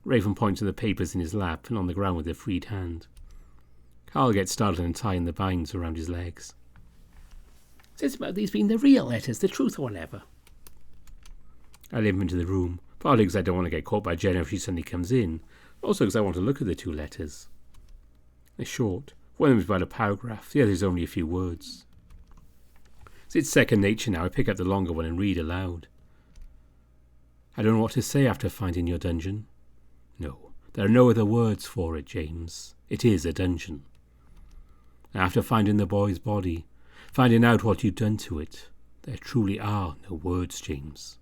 Raven points to the papers in his lap and on the ground with a freed hand. Carl gets started and tying the binds around his legs. Says about these being the real letters, the truth or whatever. I limp into the room, partly because I don't want to get caught by Jenna if she suddenly comes in, also because I want to look at the two letters. They're short. One of them is about a paragraph, the other is only a few words. It's second nature now. I pick up the longer one and read aloud. I don't know what to say after finding your dungeon. No, there are no other words for it, James. It is a dungeon. After finding the boy's body, finding out what you'd done to it, there truly are no words, James.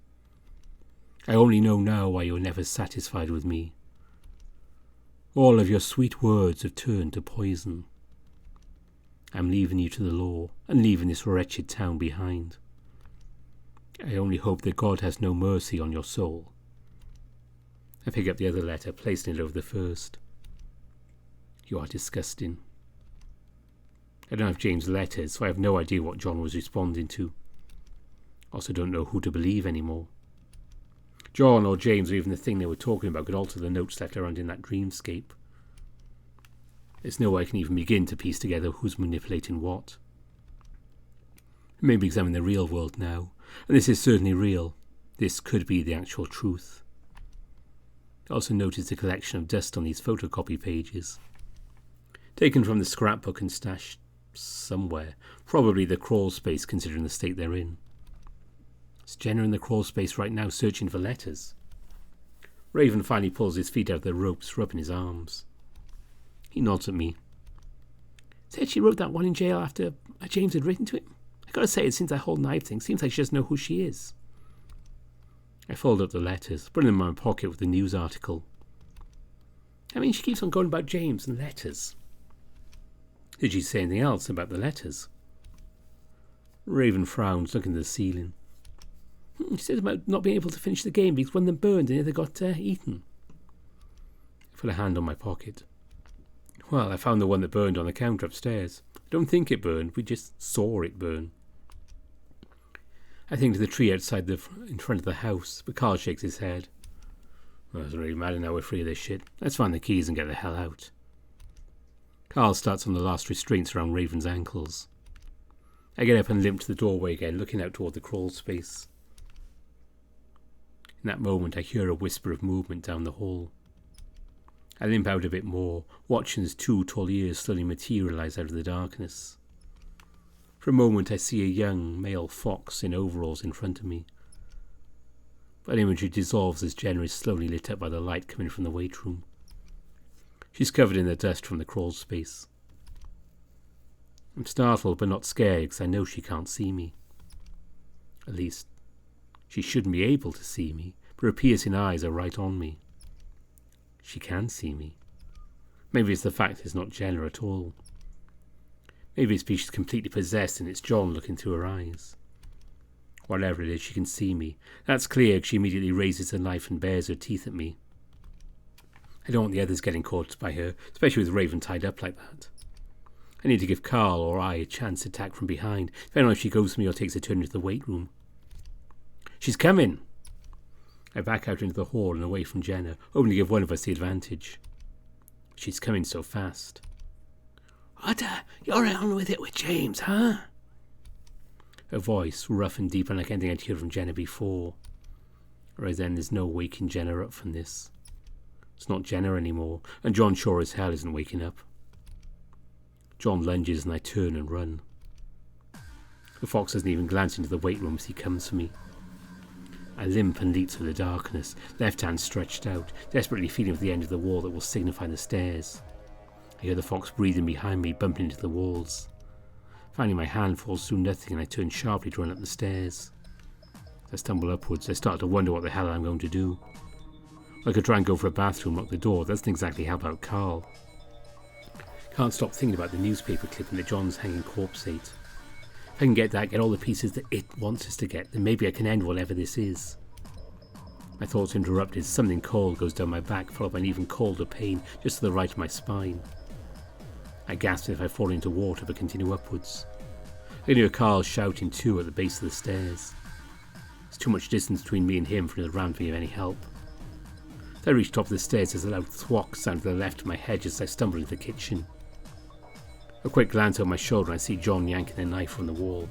I only know now why you were never satisfied with me. All of your sweet words have turned to poison. I'm leaving you to the law and leaving this wretched town behind. I only hope that God has no mercy on your soul. I pick up the other letter, placing it over the first. You are disgusting. I don't have James' letters, so I have no idea what John was responding to. Also don't know who to believe anymore. John or James or even the thing they were talking about could alter the notes left around in that dreamscape. There's no way I can even begin to piece together who's manipulating what. Maybe examine the real world now, and this is certainly real. This could be the actual truth. I also noticed a collection of dust on these photocopy pages. Taken from the scrapbook and stashed somewhere, probably the crawl space considering the state they're in. Is Jenna in the crawl space right now searching for letters? Raven finally pulls his feet out of the ropes, rubbing his arms. He nods at me. Said she wrote that one in jail after James had written to him. I gotta say, since that whole knife thing, seems like she doesn't know who she is. I fold up the letters, put them in my pocket with the news article. I mean, she keeps on going about James and letters. Did she say anything else about the letters? Raven frowns, looking at the ceiling. She says about not being able to finish the game because one of them burned and the other got eaten. I put a hand on my pocket. Well, I found the one that burned on the counter upstairs. I don't think it burned, we just saw it burn. I think to the tree outside in front of the house, but Carl shakes his head. Well, it doesn't really matter now we're free of this shit. Let's find the keys and get the hell out. Carl starts on the last restraints around Raven's ankles. I get up and limp to the doorway again, looking out toward the crawl space. In that moment I hear a whisper of movement down the hall. I limp out a bit more, watching as two tall ears slowly materialize out of the darkness. For a moment I see a young male fox in overalls in front of me. But imagery dissolves as Jenna is slowly lit up by the light coming from the weight room. She's covered in the dust from the crawl space. I'm startled but not scared because I know she can't see me. At least, she shouldn't be able to see me, but her piercing eyes are right on me. She can see me. Maybe it's the fact it's not Jenna at all. Maybe it's because she's completely possessed and it's John looking through her eyes. Whatever it is, she can see me. That's clear because she immediately raises her knife and bares her teeth at me. I don't want the others getting caught by her, especially with Raven tied up like that. I need to give Carl or I a chance to attack from behind, depending on if she goes for me or takes a turn into the weight room. She's coming! I back out into the hall and away from Jenna, hoping to give one of us the advantage. She's coming so fast. What, you're on with it with James, huh? Her voice, rough and deep, unlike anything I'd heard from Jenna before. Right then, there's no waking Jenna up from this. It's not Jenna anymore, and John sure as hell isn't waking up. John lunges and I turn and run. The fox doesn't even glance into the weight room as he comes for me. I limp and leap through the darkness, left hand stretched out, desperately feeling for the end of the wall that will signify the stairs. I hear the fox breathing behind me, bumping into the walls. Finally my hand falls through nothing and I turn sharply to run up the stairs. As I stumble upwards, I start to wonder what the hell I'm going to do. I could try and go for a bathroom, lock the door. That doesn't exactly help out Carl. Can't stop thinking about the newspaper clipping that John's hanging corpse ate. If I can get that, get all the pieces that it wants us to get, then maybe I can end whatever this is. My thoughts interrupted as something cold goes down my back, followed by an even colder pain just to the right of my spine. I gasp as if I fall into water but continue upwards. I can hear Carl shouting too at the base of the stairs. There's too much distance between me and him for the round to be of any help. I reached the top of the stairs as a loud thwack sounded to the left of my head as I stumbled into the kitchen. A quick glance over my shoulder and I see John yanking a knife from the wall.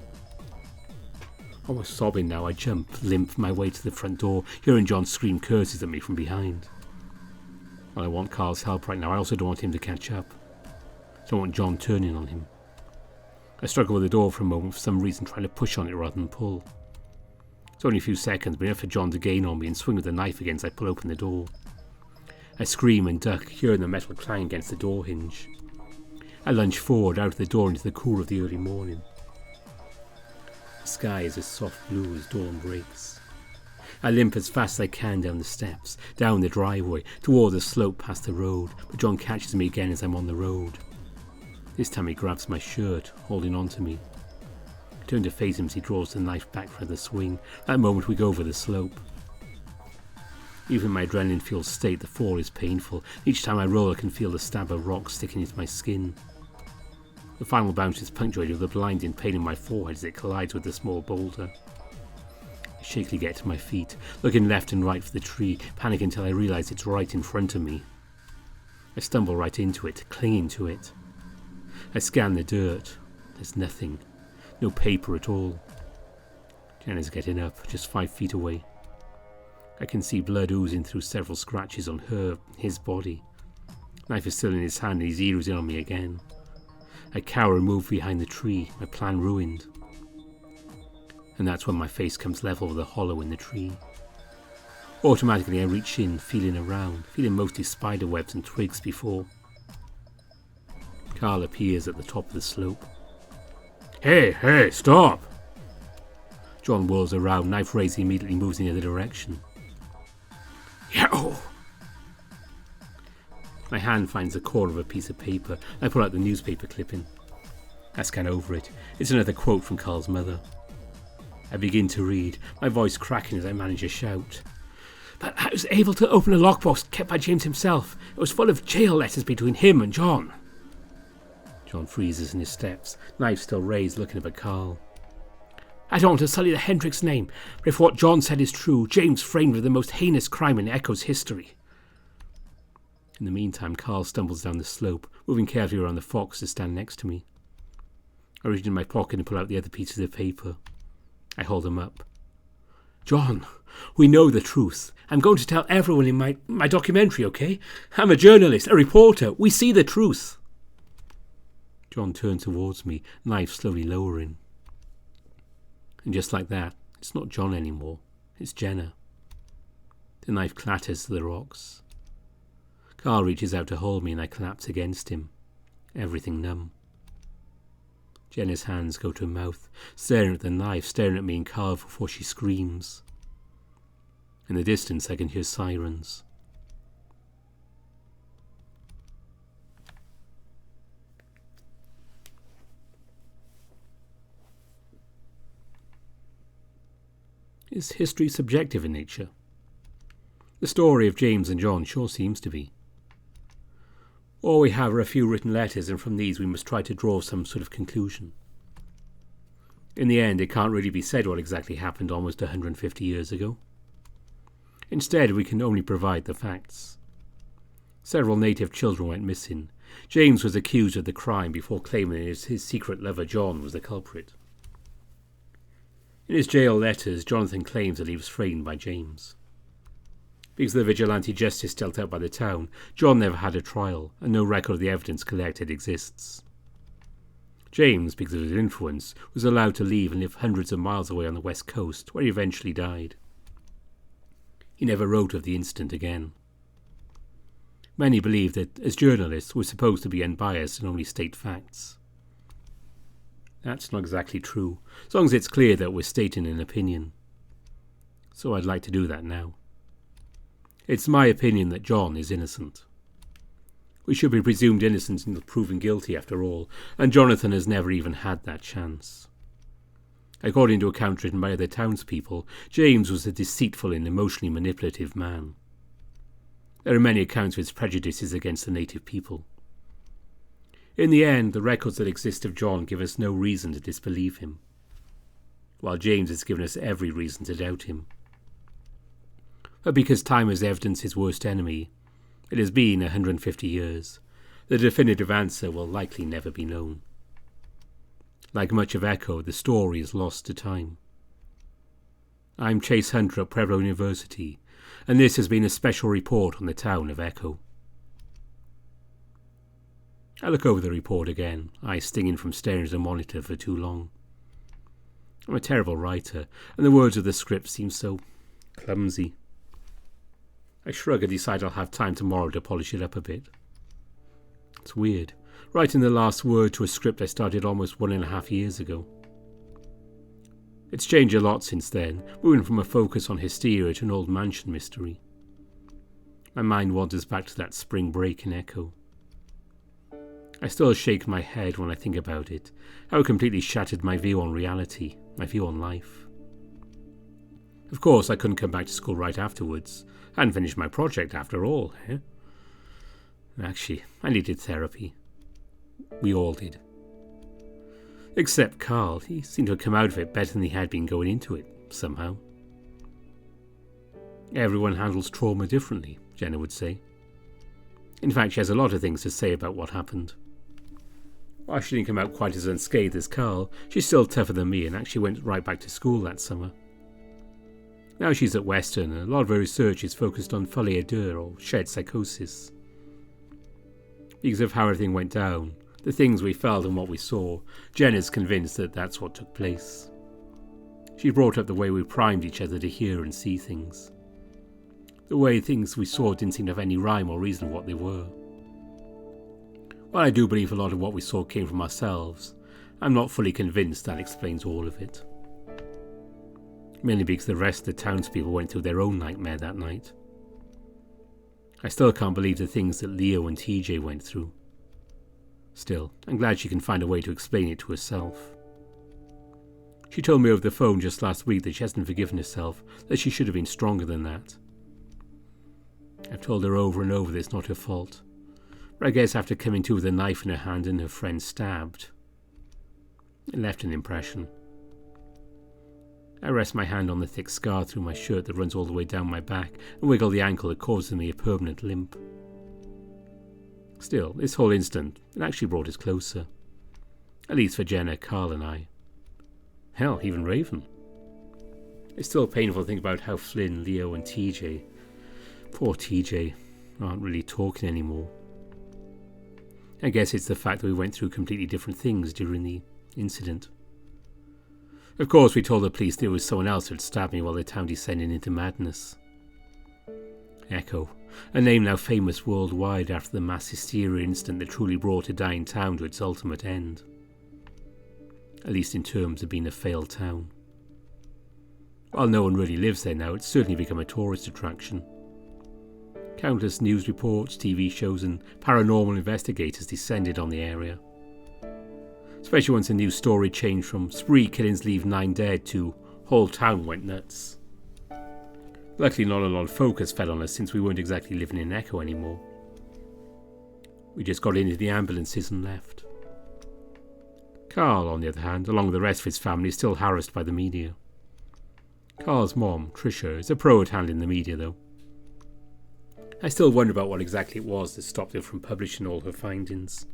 Almost sobbing now, I limp my way to the front door, hearing John scream curses at me from behind. While I want Carl's help right now, I also don't want him to catch up. I don't want John turning on him. I struggle with the door for a moment, for some reason trying to push on it rather than pull. It's only a few seconds, but enough for John to gain on me and swing with the knife again as I pull open the door. I scream and duck, hearing the metal clang against the door hinge. I lunge forward out of the door into the cool of the early morning. The sky is as soft blue as dawn breaks. I limp as fast as I can down the steps, down the driveway, toward the slope past the road, but John catches me again as I'm on the road. This time he grabs my shirt, holding on to me. I turn to face him as he draws the knife back for the swing. That moment we go over the slope. Even in my adrenaline-fueled state, the fall is painful. Each time I roll, I can feel the stab of rock sticking into my skin. The final bounce is punctuated with a blinding pain in my forehead as it collides with a small boulder. I shakily get to my feet, looking left and right for the tree, panic until I realise it's right in front of me. I stumble right into it, clinging to it. I scan the dirt. There's nothing. No paper at all. Jenna's getting up, just 5 feet away. I can see blood oozing through several scratches on his body. Knife is still in his hand and he's zeroes in on me again. I cower and move behind the tree, my plan ruined. And that's when my face comes level with a hollow in the tree. Automatically I reach in, feeling around, feeling mostly spider webs and twigs before. Carl appears at the top of the slope. Hey, stop! John whirls around, knife raised, immediately moves in the other direction. Yow! My hand finds the corner of a piece of paper. I pull out the newspaper clipping. I scan over it. It's another quote from Carl's mother. I begin to read, my voice cracking as I manage a shout. But I was able to open a lockbox kept by James himself. It was full of jail letters between him and John. John freezes in his steps, knife still raised, looking up at Carl. I don't want to sully the Hendricks name, but if what John said is true, James framed with the most heinous crime in Echo's history. In the meantime, Carl stumbles down the slope, moving carefully around the fox to stand next to me. I reach in my pocket and pull out the other pieces of paper. I hold them up. John, we know the truth. I'm going to tell everyone in my documentary, okay? I'm a journalist, a reporter. We see the truth. John turns towards me, knife slowly lowering. And just like that, it's not John anymore. It's Jenna. The knife clatters to the rocks. Carl reaches out to hold me and I collapse against him, everything numb. Jenna's hands go to her mouth, staring at the knife, staring at me and Carl before she screams. In the distance I can hear sirens. Is history subjective in nature? The story of James and John sure seems to be. All we have are a few written letters, and from these we must try to draw some sort of conclusion. In the end, it can't really be said what exactly happened almost 150 years ago. Instead, we can only provide the facts. Several native children went missing. James was accused of the crime before claiming that his secret lover John was the culprit. In his jail letters, Jonathan claims that he was framed by James. Because of the vigilante justice dealt out by the town, John never had a trial, and no record of the evidence collected exists. James, because of his influence, was allowed to leave and live hundreds of miles away on the west coast, where he eventually died. He never wrote of the incident again. Many believe that, as journalists, we're supposed to be unbiased and only state facts. That's not exactly true, as long as it's clear that we're stating an opinion. So I'd like to do that now. It's my opinion that John is innocent. We should be presumed innocent until proven guilty after all, and Jonathan has never even had that chance. According to accounts written by other townspeople, James was a deceitful and emotionally manipulative man. There are many accounts of his prejudices against the native people. In the end, the records that exist of John give us no reason to disbelieve him, while James has given us every reason to doubt him. But because time is evidence's worst enemy, it has been 150 years. The definitive answer will likely never be known. Like much of Echo, the story is lost to time. I'm Chase Hunter at Pueblo University, and this has been a special report on the town of Echo. I look over the report again, eyes stinging from staring at a monitor for too long. I'm a terrible writer, and the words of the script seem so clumsy. I shrug and decide I'll have time tomorrow to polish it up a bit. It's weird, writing the last word to a script I started almost 1.5 years ago. It's changed a lot since then, moving from a focus on hysteria to an old mansion mystery. My mind wanders back to that spring break in Echo. I still shake my head when I think about it, how it completely shattered my view on reality, my view on life. Of course, I couldn't come back to school right afterwards. I hadn't finished my project after all, eh? Actually, I needed therapy. We all did. Except Carl. He seemed to have come out of it better than he had been going into it, somehow. Everyone handles trauma differently, Jenna would say. In fact, she has a lot of things to say about what happened. While she didn't come out quite as unscathed as Carl, she's still tougher than me and actually went right back to school that summer. Now she's at Western, and a lot of her research is focused on folie à deux, or shared psychosis. Because of how everything went down, the things we felt and what we saw, Jen is convinced that that's what took place. She brought up the way we primed each other to hear and see things. The way things we saw didn't seem to have any rhyme or reason of what they were. While I do believe a lot of what we saw came from ourselves, I'm not fully convinced that explains all of it. Mainly because the rest of the townspeople went through their own nightmare that night. I still can't believe the things that Leo and TJ went through. Still, I'm glad she can find a way to explain it to herself. She told me over the phone just last week that she hasn't forgiven herself, that she should have been stronger than that. I've told her over and over that it's not her fault, but I guess after coming to with a knife in her hand and her friend stabbed, it left an impression. I rest my hand on the thick scar through my shirt that runs all the way down my back and wiggle the ankle that causes me a permanent limp. Still, this whole incident, it actually brought us closer. At least for Jenna, Carl and I. Hell, even Raven. It's still painful to think about how Flynn, Leo and TJ, poor TJ, aren't really talking anymore. I guess it's the fact that we went through completely different things during the incident. Of course, we told the police there was someone else who had stabbed me while the town descended into madness. Echo, a name now famous worldwide after the mass hysteria incident that truly brought a dying town to its ultimate end. At least in terms of being a failed town. While no one really lives there now, it's certainly become a tourist attraction. Countless news reports, TV shows and paranormal investigators descended on the area. Especially once a news story changed from spree killings leave 9 dead to whole town went nuts. Luckily not a lot of focus fell on us since we weren't exactly living in Echo anymore. We just got into the ambulances and left. Carl, on the other hand, along with the rest of his family, is still harassed by the media. Carl's mom, Tricia, is a pro at handling the media though. I still wonder about what exactly it was that stopped her from publishing all her findings.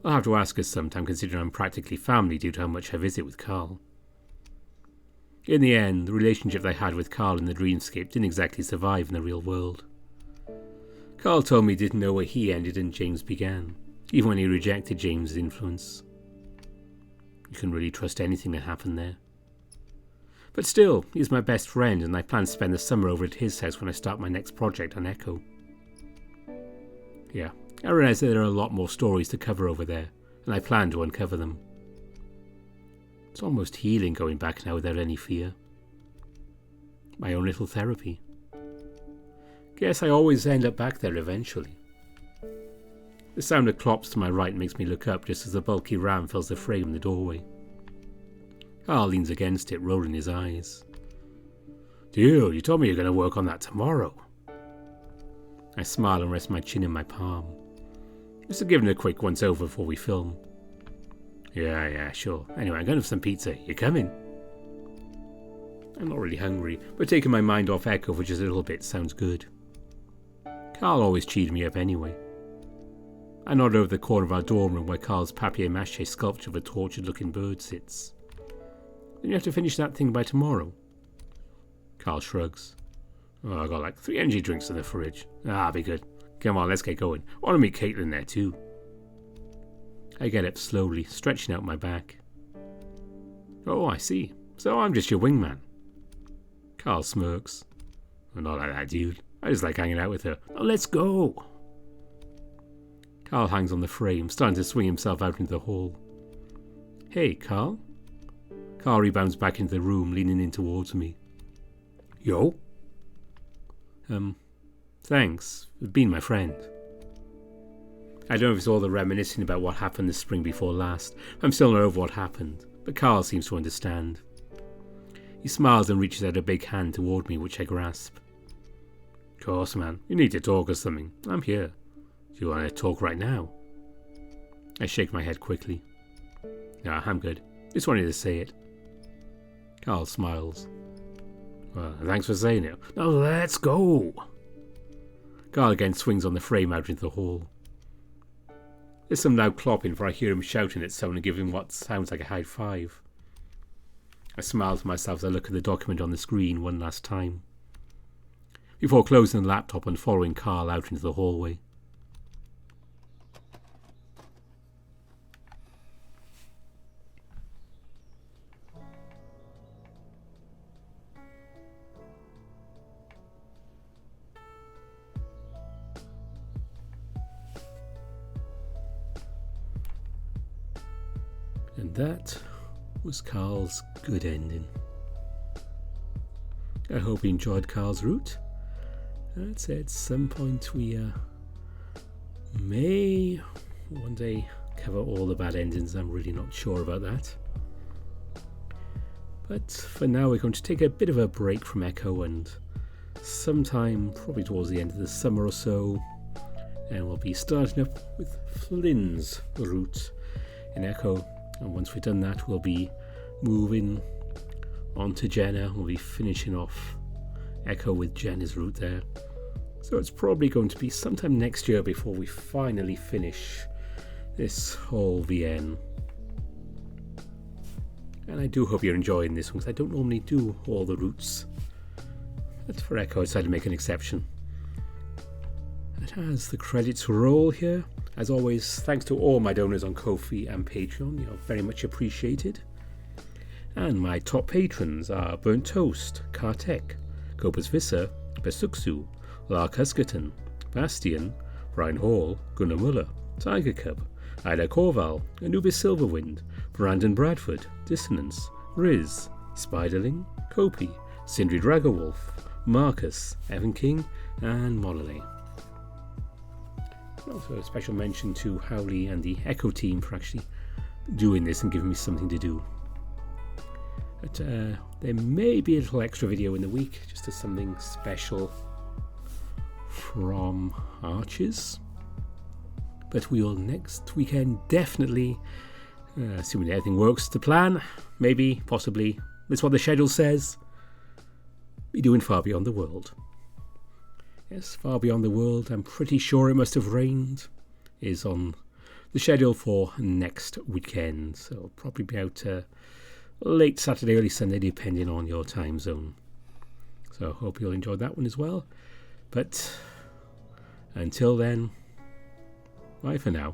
I'll have to ask her sometime, considering I'm practically family due to how much I visit with Carl. In the end, the relationship they had with Carl in the dreamscape didn't exactly survive in the real world. Carl told me he didn't know where he ended and James began, even when he rejected James's influence. You couldn't really trust anything that happened there. But still, he's my best friend and I plan to spend the summer over at his house when I start my next project on Echo. Yeah, I realise that there are a lot more stories to cover over there, and I plan to uncover them. It's almost healing going back now without any fear. My own little therapy. Guess I always end up back there eventually. The sound of clops to my right makes me look up just as the bulky ram fills the frame in the doorway. Carl leans against it, rolling his eyes. Dude, you told me you're going to work on that tomorrow. I smile and rest my chin in my palm. Just to give it a quick once-over before we film. Yeah, sure. Anyway, I'm going to have some pizza. You coming? I'm not really hungry, but taking my mind off Echo for just a little bit sounds good. Carl always cheered me up anyway. I nod over the corner of our dorm room where Carl's papier-mâché sculpture of a tortured-looking bird sits. Then you have to finish that thing by tomorrow. Carl shrugs. Oh, I got like 3 energy drinks in the fridge. Ah, be good. Come on, let's get going. I want to meet Caitlin there too. I get up slowly, stretching out my back. Oh, I see. So I'm just your wingman. Carl smirks. Oh, not like that, dude. I just like hanging out with her. Now let's go. Carl hangs on the frame, starting to swing himself out into the hall. Hey, Carl. Carl rebounds back into the room, leaning in towards me. Yo? Thanks for being my friend. I don't know if it's all the reminiscing about what happened the spring before last. I'm still not over what happened, but Carl seems to understand. He smiles and reaches out a big hand toward me, which I grasp. Of course, man. You need to talk or something. I'm here. Do you want to talk right now? I shake my head quickly. Nah, I'm good. Just wanted to say it. Carl smiles. Well, thanks for saying it. Now let's go. Carl again swings on the frame out into the hall. There's some loud clopping, for I hear him shouting at someone and giving what sounds like a high five. I smile to myself as I look at the document on the screen one last time, before closing the laptop and following Carl out into the hallway. And that was Carl's good ending. I hope you enjoyed Carl's route. I'd say at some point we may one day cover all the bad endings. I'm really not sure about that. But for now we're going to take a bit of a break from Echo, and sometime probably towards the end of the summer or so, and we'll be starting up with Flynn's route in Echo. And once we've done that, we'll be moving on to Jenna. We'll be finishing off Echo with Jenna's route there. So it's probably going to be sometime next year before we finally finish this whole VN. And I do hope you're enjoying this one, because I don't normally do all the routes. But for Echo, I decided to make an exception. And as the credits roll here, as always, thanks to all my donors on Ko-fi and Patreon. You're very much appreciated. And my top patrons are Burnt Toast, Kartek, Kopas Visser, Besuksu, Lark Huskerton, Bastian, Brian Hall, Gunnar Muller, Tiger Cub, Ida Corval, Anubis Silverwind, Brandon Bradford, Dissonance, Riz, Spiderling, Kopi, Sindri Dragowolf, Marcus, Evan King, and Molly. Also a special mention to Howley and the Echo team for actually doing this and giving me something to do. But there may be a little extra video in the week, just as something special from Arches. But we will next weekend definitely, assuming everything works to plan, maybe, possibly, that's what the schedule says, be doing Far Beyond the World. Yes, Far Beyond the World, I'm pretty sure it must have rained, is on the schedule for next weekend. So it'll probably be out late Saturday, early Sunday, depending on your time zone. So I hope you'll enjoy that one as well. But until then, bye for now.